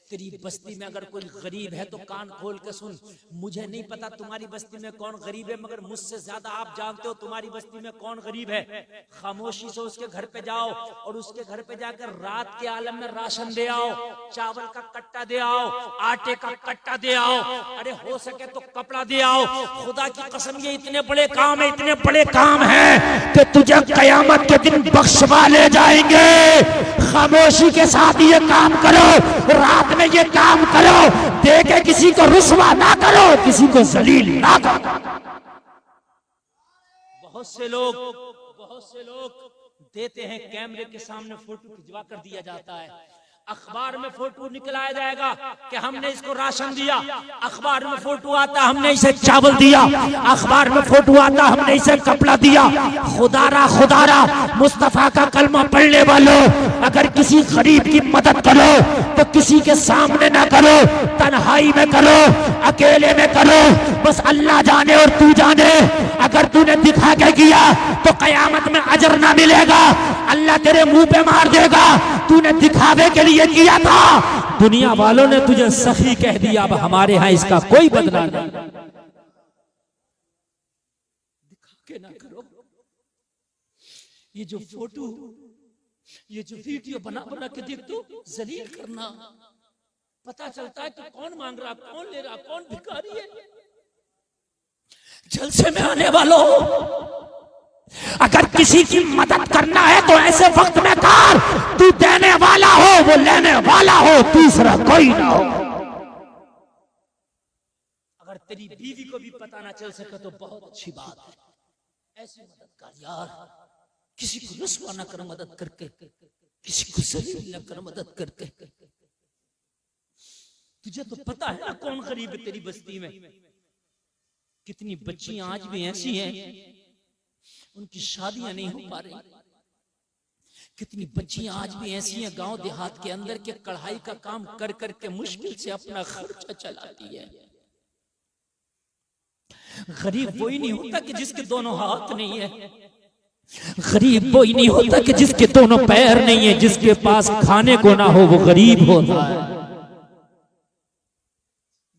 तेरी बस्ती में अगर कोई गरीब है तो कान खोल के सुन। मुझे नहीं पता तुम्हारी बस्ती में कौन गरीब है, मगर मुझसे ज्यादा आप जानते हो तुम्हारी बस्ती में कौन गरीब है। खामोशी से उसके घर पे जाओ और उसके घर पे जाकर रात के आलम में राशन दे आओ, चावल का कट्टा दे आओ, आटे का कट्टा दे आओ, अरे हो सके तो कपड़ा दे आओ। खुदा की कसम ये इतने बड़े काम है, इतने बड़े काम है कि तुझे कयामत के दिन बख्शवा ले जाएंगे। खामोशी के साथ ये काम करो, रात में ये काम करो, देखे किसी को रुसवा ना करो, किसी को जलील ना करो। बहुत से लोग देते हैं, कैमरे के सामने फोटो खिंचवा कर दिया जाता है, अखबार में फोटो निकलाया जाएगा कि हमने इसको राशन दिया, अखबार में फोटो आता हमने इसे चावल दिया, अखबार में फोटो आता हमने इसे कपड़ा दिया। खुदारा मुस्तफा का कलमा पढ़ने वालों, अगर किसी गरीब की मदद करो तो किसी के सामने ना करो, तन्हाई में करो, अकेले में करो, बस अल्लाह जाने और तू जाने। अगर तूने दिखा के किया तो कयामत में अजर ना मिलेगा, अल्लाह तेरे मुंह पे मार देगा। तूने दिखावे के लिए किया था, दुनिया वालों ने तुझे सखी कह दिया, अब हमारे यहाँ इसका कोई बदला नहीं। दिखा के ना करो। ये जो फोटो, ये जो वीडियो बना बना के देख दो, जलील करना, पता चलता है कि कौन मांग रहा, कौन ले रहा, कौन भिखारी है। जलसे में आने वालों, अगर किसी की मदद करना है तो ऐसे वक्त में कर, तू देने वाला हो, वो लेने वाला हो, तीसरा कोई ना हो। अगर तेरी बीवी को भी पता ना चल सके तो बहुत अच्छी बात है। ऐसी मदद कर यार, किसी को रुसवा ना कर मदद करके, किसी को जलील न कर मदद करके। तुझे तो पता है ना कौन गरीब है तेरी बस्ती में। कितनी बच्चियां आज भी ऐसी हैं, उनकी शादियां नहीं हो पा रही। कितनी बच्चियां आज भी ऐसी हैं गांव देहात के अंदर के कढ़ाई का काम कर करके मुश्किल से अपना खर्चा चलाती है। गरीब वही नहीं होता कि जिसके दोनों हाथ नहीं है, गरीब वही नहीं होता कि जिसके दोनों पैर नहीं है, जिसके पास खाने को ना हो वो गरीब होता है।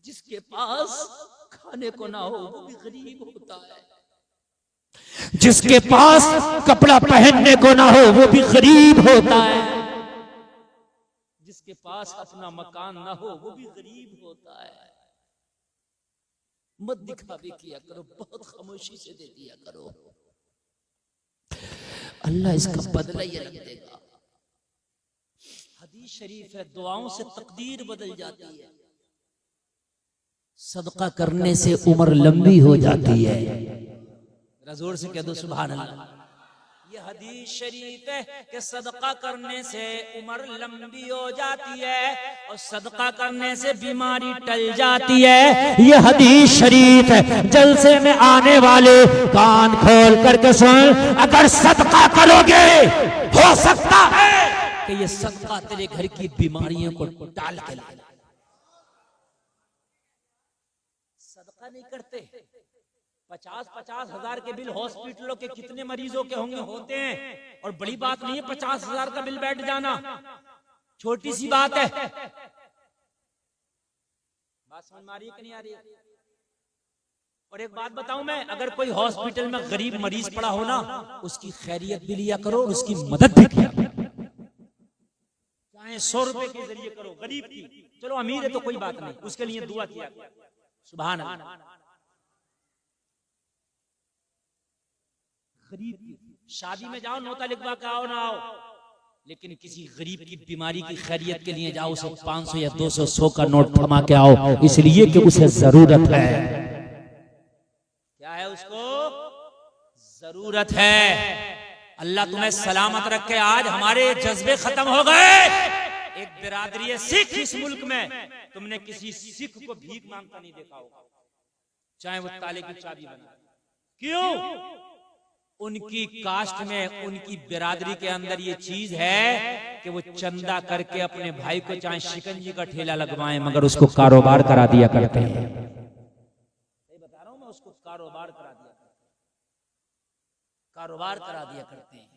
जिसके पास खाने को ना हो वो भी गरीब होता है। जिसके पास कपड़ा पहनने को ना हो वो भी गरीब होता है। जिसके पास अपना मकान ना हो वो भी गरीब होता है। मत दिखावे किया करो, बहुत खामोशी से दे दिया करो, अल्लाह इसका बदला ही नहीं देगा। हदीस शरीफ है, दुआओं से तकदीर बदल जाती है, सदका करने से उम्र लंबी हो जाती है। जोर से कह दो सुभान अल्लाह। ये हदीस शरीफ है कि सदका करने से उम्र लंबी हो जाती है और सदका करने से बीमारी टल जाती है। ये हदीस शरीफ है। जलसे में आने वाले कान खोल करके सुन, अगर सदका करोगे हो सकता है कि ये सदका तेरे घर की बीमारियों को टाल के लाए। सदका नहीं करते, 50-50 हजार के बिल हॉस्पिटलों के कितने मरीजों के होते हैं, और बड़ी बात नहीं है 50 हजार का बिल बैठ जाना, छोटी सी बात है। बात समझ में आ रही है कि नहीं आ रही है? और एक बात बताऊं मैं, अगर कोई हॉस्पिटल में गरीब मरीज पड़ा हो ना, उसकी खैरियत भी लिया करो, उसकी मदद भी किया करो, चाहे 100 रुपए के जरिए करो। गरीब की, चलो अमीर है तो कोई बात नहीं, उसके लिए दुआ किया करो। सुभान अल्लाह। गरीब की शादी में जाओ, नौता लिखवा के आओ ना आओ, लेकिन किसी गरीब की बीमारी की खैरियत के लिए जाओ, उसे 500 या 200 100 का नोट थमा के आओ, इसलिए कि उसे जरूरत है। क्या है? उसको जरूरत है। अल्लाह तुम्हें सलामत रखे। आज हमारे जज्बे खत्म हो गए। एक बिरादरी है सिख इस मुल्क में, तुमने किसी सिख को भीख मांगता नहीं देखा होगा, चाहे वो ताले की चाबी बना। क्यों? उनकी कास्ट में, उनकी बिरादरी के अंदर ये चीज है कि वो चंदा करके अपने भाई को चाहे शिकंजी का ठेला लगवाएं, मगर उसको कारोबार करा दिया करते हैं। बता रहा हूं मैं, उसको कारोबार करा दिया करते हैं।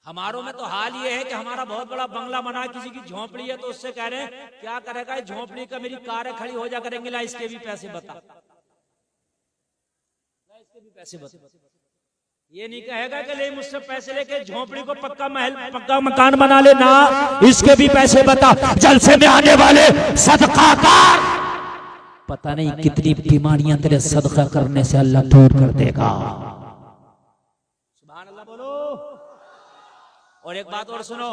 हमारों में तो हाल ये है कि हमारा बहुत बड़ा बंगला बना, किसी की झोंपड़ी है तो उससे कह रहे हैं क्या करेगा इस झोंपड़ी का, मेरी कारें खड़ी हो जा करेंगे, ला इसके भी पैसे बता, इसके भी पैसे बता। ये नहीं कहेगा कि ले मुझसे पैसे लेके झोंपड़ी को पक्का महल पक्का मकान बना ले ना, इसके भी पैसे बता। जलसे में आने वाले सदकाकार, पता नहीं कितनी बीमारियां तेरे सदका करने से अल्लाह दूर कर देगा। सुभान अल्लाह बोलो। और एक बात और सुनो,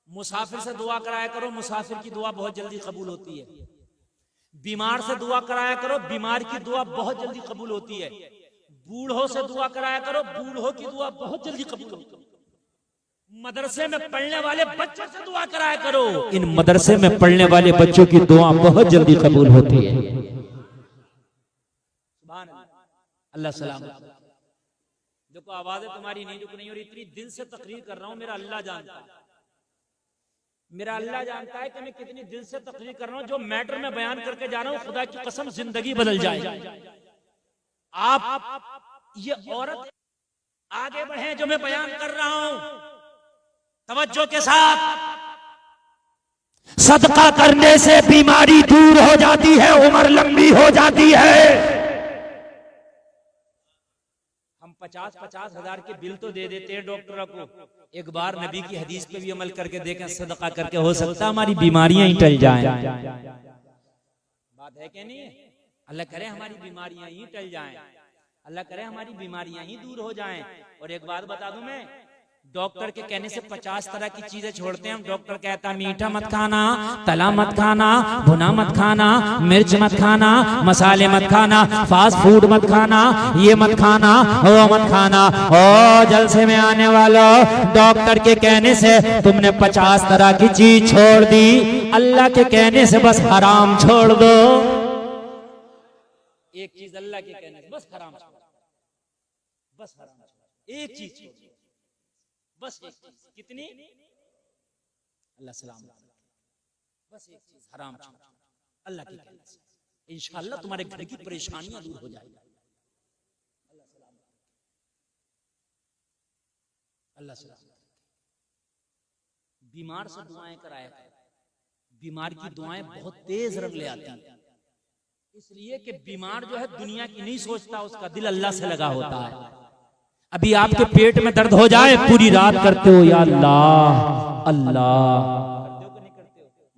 मुसाफिर से दुआ कराया करो, मुसाफिर की दुआ बहुत जल्दी कबूल होती है। बीमार से दुआ कराया करो, बीमार की दुआ बहुत जल्दी कबूल होती है। बूढ़ों से दुआ कराया करो, बूढ़ों की दुआ बहुत जल्दी कबूल होती है। मदरसे में पढ़ने वाले बच्चों से दुआ कराया करो, इन मदरसे में पढ़ने वाले बच्चों की दुआ बहुत जल्दी कबूल होती है। सुभान अल्लाह सलाम। देखो आवाजें तुम्हारी नहीं रुक रही और इतनी दिल से तकरीर कर रहा हूं, मेरा अल्लाह जानता है, मेरा अल्लाह जानता है कि मैं कितनी दिल से तकरीर कर रहा हूं। जो मैटर में बयान करके जा रहा हूं, खुदा की कसम जिंदगी बदल जाए। आप ये औरत आगे बढ़े जो मैं बयान कर रहा हूं, तवज्जो के साथ। सदका करने से बीमारी दूर हो जाती है, उम्र लंबी हो जाती है। हम 50-50 हजार के बिल तो दे देते हैं डॉक्टर को, एक बार नबी की हदीस पे भी अमल करके देखें, सदका करके हो सकता है हमारी बीमारियां ही टल जाएं। बात है कि नहीं है? अल्लाह करे हमारी बीमारियां ही टल जाएं, अल्लाह करे हमारी बीमारियां ही दूर हो जाएं। और एक बात बता दूं मैं, डॉक्टर के कहने से 50 तरह की चीजें छोड़ते हैं हम। डॉक्टर कहता है मीठा मत खाना, तला मत खाना, भुना मत खाना, मिर्च मत खाना, मसाले मत खाना, फास्ट फूड मत खाना, ये मत खाना, वो मत खाना। ओ जलसे में आने वाला, डॉक्टर के कहने से तुमने 50 तरह की चीज छोड़ दी, अल्लाह के कहने से बस हराम छोड़ दो। एक चीज अल्लाह के कहने से बस हराम छोड़, बस हराम छोड़, एक चीज, बस एक चीज। कितनी? अल्लाह सलाम। बस एक चीज हराम छोड़, अल्लाह के कहने से इंशाअल्लाह तुम्हारे घर की परेशानियां दूर हो जाएगी। अल्लाह सलाम। बीमार से दुआएं कराया, बीमार की दुआएं बहुत तेज रंग ले आती हैं, इसलिए कि बीमार जो है दुनिया की नहीं सोचता, उसका दिल अल्लाह से लगा होता है। अभी आपके पेट में दर्द हो जाए, पूरी रात करते हो या अल्लाह अल्लाह,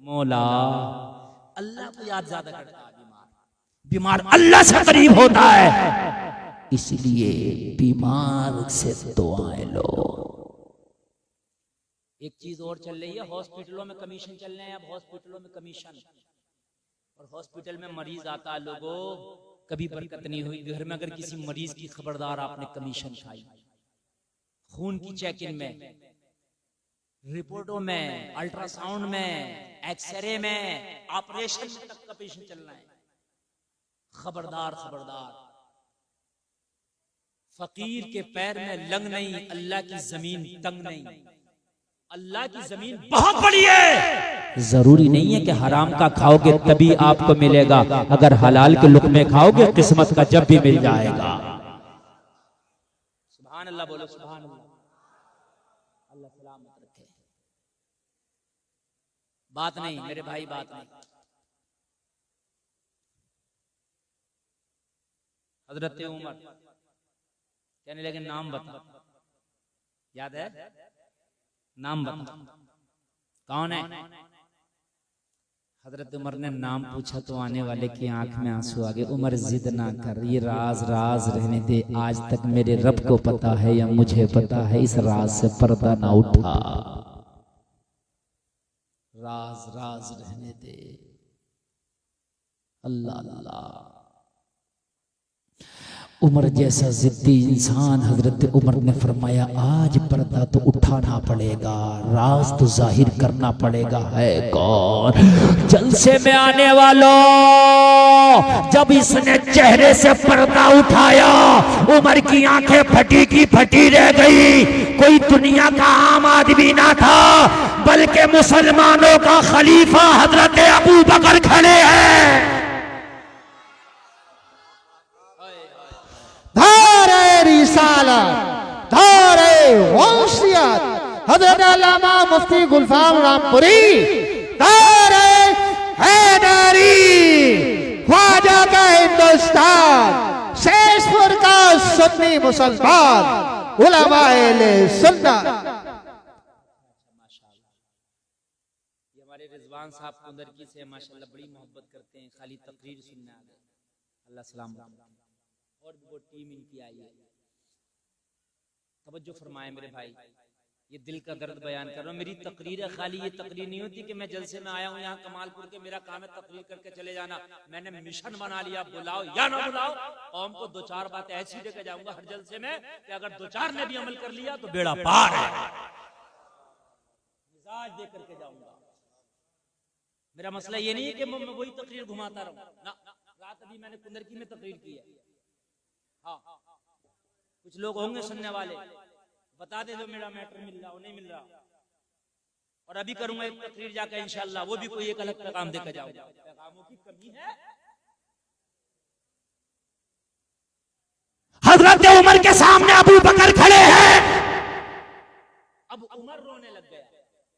मौला, अल्लाह को याद ज्यादा करता है। बीमार अल्लाह से करीब होता है, इसलिए बीमार से दुआएं लो। एक चीज और चल रही है, हॉस्पिटलों में कमीशन चल रहे हैं अब, हॉस्पिटलों में कमीशन। और हॉस्पिटल में मरीज आता है, लोगों कभी बरकत नहीं हुई घर में अगर किसी मरीज की खबरदार आपने कमीशन खाई। खून की चेकिंग में, रिपोर्टों में, अल्ट्रासाउंड में, एक्सरे में, ऑपरेशन तक कमीशन चलना है। खबरदार खबरदार, फकीर के पैर में लंग नहीं, अल्लाह की जमीन तंग नहीं। अल्लाह की जमीन बहुत बड़ी है। जरूरी नहीं है कि हराम का खाओगे तभी आपको मिलेगा, अगर हलाल के लुक़मे खाओगे किस्मत का जब भी मिल जाएगा। सुभान अल्लाह बोलो, सुभान अल्लाह। अल्लाह सलामत रखे। बात नहीं मेरे भाई, बात नहीं। हजरत उमर कहने लगे नाम बता, याद है? नाम बता, कौन है? हजरत उमर ने नाम पूछा तो आने वाले की आंख में आंसू आ गए। उमर जिद ना कर, ये राज राज रहने दे, आज तक मेरे रब को पता है या मुझे पता है, इस राज से पर्दा ना उठा, राज राज रहने दे। अल्लाह अल्लाह। उमर जैसा जिद्दी इंसान, हजरत उमर ने फरमाया आज पर्दा तो उठाना पड़ेगा, राज तो जाहिर करना पड़ेगा। है कौन? जलसे में आने वालों, जब इसने चेहरे से पर्दा उठाया, उमर की आंखें फटी की फटी रह गई। कोई दुनिया का आम आदमी ना था, बल्कि मुसलमानों का खलीफा हजरत अबू बकर खड़े हैं। धारे रिसालत, धारे वंशियत, हजरत अल्लामा मुफ्ती गुलफाम रामपुरी तारे हैदरी, ख्वाजा का हिंदुस्तान, शेषपुर का सुन्नी मुसलमान, उलमाए सुन्नत। ये हमारे रिजवान साहब कुंदरकी से माशाल्लाह बड़ी मोहब्बत करते हैं, खाली तकरीर सुनने आ गए। अल्लाह सलाम और भी वो टीम इनकी आई है। तवज्जो फरमाए मेरे भाई, ये दिल का दर्द बयान कर रहा हूँ। मेरी तकरीर है, खाली ये तकरीर नहीं होती कि मैं जलसे में आया हूँ यहाँ कमालपुर के, मेरा काम है तकरीर करके चले जाना। मैंने मिशन बना लिया, बुलाओ या ना बुलाओ, कौम को दो चार बातें ऐसी देकर जाऊंगा हर जलसे में कि अगर दो चार ने भी अमल कर लिया तो बेड़ा पार है। मिजाज दे करके जाऊंगा। मेरा मसला ये नहीं है कि मैं वही तकरीर घुमाता रहूं ना। रात अभी मैंने कुंदरकी में तकरीर की है। हाँ, कुछ लोग होंगे सुनने वाले, बता दे दो मेरा मैटर मिल रहा हो नहीं मिल रहा। और अभी करूंगा एक तकरीर जाकर इंशाल्लाह, वो भी कोई एक अलग पैगाम देकर जाऊंगा। पैगामों की कमी है। हजरत उमर के सामने अबू बकर खड़े हैं। अब उमर रोने लग गया।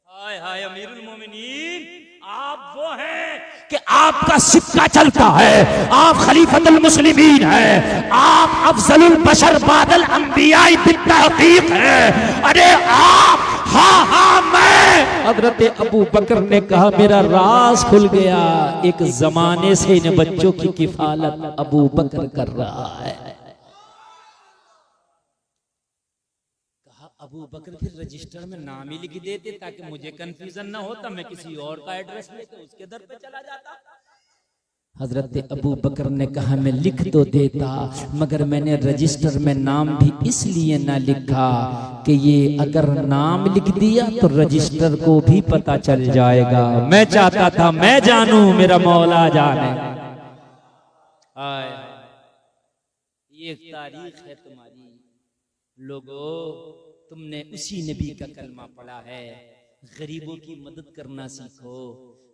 हाय हाय अमीरुल मोमिनीन, आप वो हैं कि आपका सिक्का चलता है, आप खलीफतुल मुस्लिमीन हैं, आप अफजलुल बशर बादल अंबिया बित्तहकीक हैं। अरे आप, हाँ हाँ मैं। हजरत अबू बकर ने कहा मेरा राज खुल गया, एक जमाने से इन बच्चों की किफालत अबू बकर कर रहा है। अबू बकर फिर रजिस्टर में नाम ही लिख देते ताकि मुझे कंफ्यूजन ना होता, मैं किसी और का एड्रेस लेके उसके दर पे चला जाता। हजरत अबू बकर ने कहा मैं लिख तो देता, मगर मैंने रजिस्टर में नाम भी इसलिए ना लिखा कि ये अगर नाम लिख दिया तो रजिस्टर को भी पता चल जाएगा। मैं चाहता था मैं जानूं, मेरा मौला जाने। ये तारीख है तुम्हारी लोगों, तुमने उसी नबी का कलमा पढ़ा है। गरीबों की मदद करना सीखो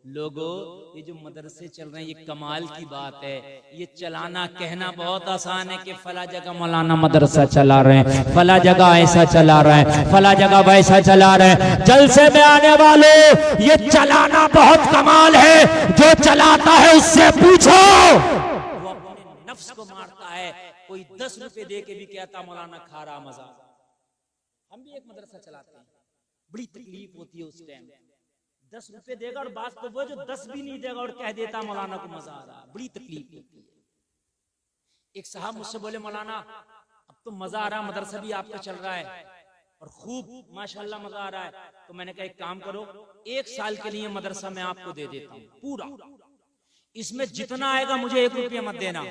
लोगों। ये जो मदरसे चल रहे हैं ये कमाल की बात है। ये चलाना कहना बहुत आसान है कि फला जगह मौलाना मदरसा चला रहे हैं, फला जगह ऐसा चला रहे हैं, फला जगह वैसा चला रहे हैं। जलसे में आने वाले ये चलाना बहुत कमाल है। जो चलाता है उससे पूछो। वो अपने नफ्स को मारता है। कोई 10 रुपए दे के भी कहता मौलाना खा रहा मजा। हम भी एक मदरसा चलाते हैं, बड़ी तकलीफ होती है उस टाइम। 10 रुपए देगा और बात तो वो जो 10 भी नहीं देगा और कह देता मौलाना को मजा आ रहा, बड़ी तकलीफ होती है। एक साहब मुझसे बोले मौलाना अब तो मजा आ रहा, मदरसा भी आपका चल रहा है और खूब माशाल्लाह मजा आ रहा है। तो मैंने कहा एक काम करो, 1 साल के लिए मदरसा मैं आपको दे देता हूँ पूरा। इसमें जितना आएगा मुझे 1 रुपया मत देना,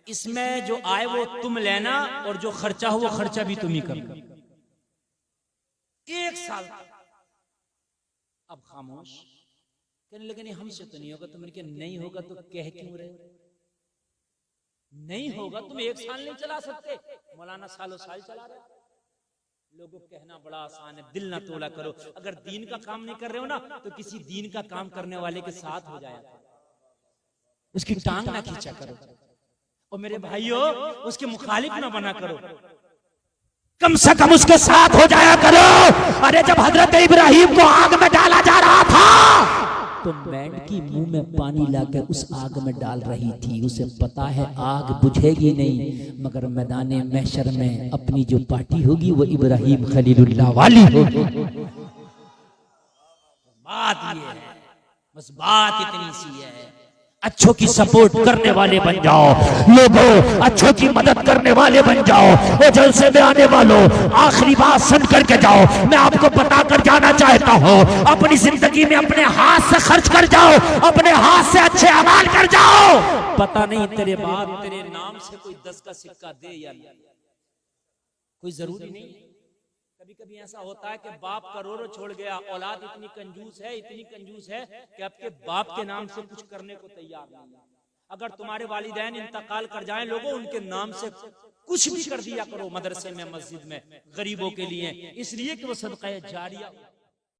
इसमें जो आए वो तुम लेना और जो खर्चा हो वो खर्चा भी तुम ही करना। 1 साल। अब खामोश। कहने लगे नहीं हमसे तो नहीं होगा। तो मैंने कहा नहीं होगा तो कह क्यों रहे? नहीं होगा, तुम 1 साल नहीं चला सकते, मौलाना सालों साल चला रहे। लोगों को कहना बड़ा आसान है, दिल ना तोड़ा करो। अगर दीन का काम नहीं कर रहे हो ना तो किसी दीन का काम करने वाले के साथ हो जाए, उसकी टांग ना खींचा करो। और मेरे भाइयों उसके मुखालिफ ना बना करो, कम से कम उसके साथ हो जाया करो। अरे जब हजरत इब्राहिम को आग में डाला जा रहा था तो मेंढकी मुंह में पानी लाकर उस आग में डाल रही थी। उसे पता है आग बुझेगी नहीं, मगर मैदाने महशर में अपनी जो पार्टी होगी वो इब्राहिम खलीलुल्लाह वाली होगी। बात ये है, बस बात इतनी सी है। अच्छों की सपोर्ट करने वाले बन जाओ लोगों, अच्छों की मदद करने वाले बन जाओ। वो जलसे में आने वालों, आखिरी बात सुन करके जाओ। मैं आपको बता कर जाना चाहता हूँ, अपनी जिंदगी में अपने हाथ से खर्च कर जाओ, अपने हाथ से अच्छे अमाल कर जाओ। पता नहीं तेरे बाप तेरे नाम से कोई 10 का सिक्का दे या नहीं, कोई जरूरी नहीं है। कभी कभी ऐसा होता है कि बाप करोड़ों छोड़ गया, औलाद इतनी कंजूस है, इतनी कंजूस है कि आपके बाप के नाम से कुछ करने को तैयार नहीं है। अगर तुम्हारे वालिदैन इंतकाल कर जाएं लोगों, उनके नाम से कुछ भी कर दिया करो मदरसे में, मस्जिद में, गरीबों के लिए, इसलिए कि वो सदका जारिया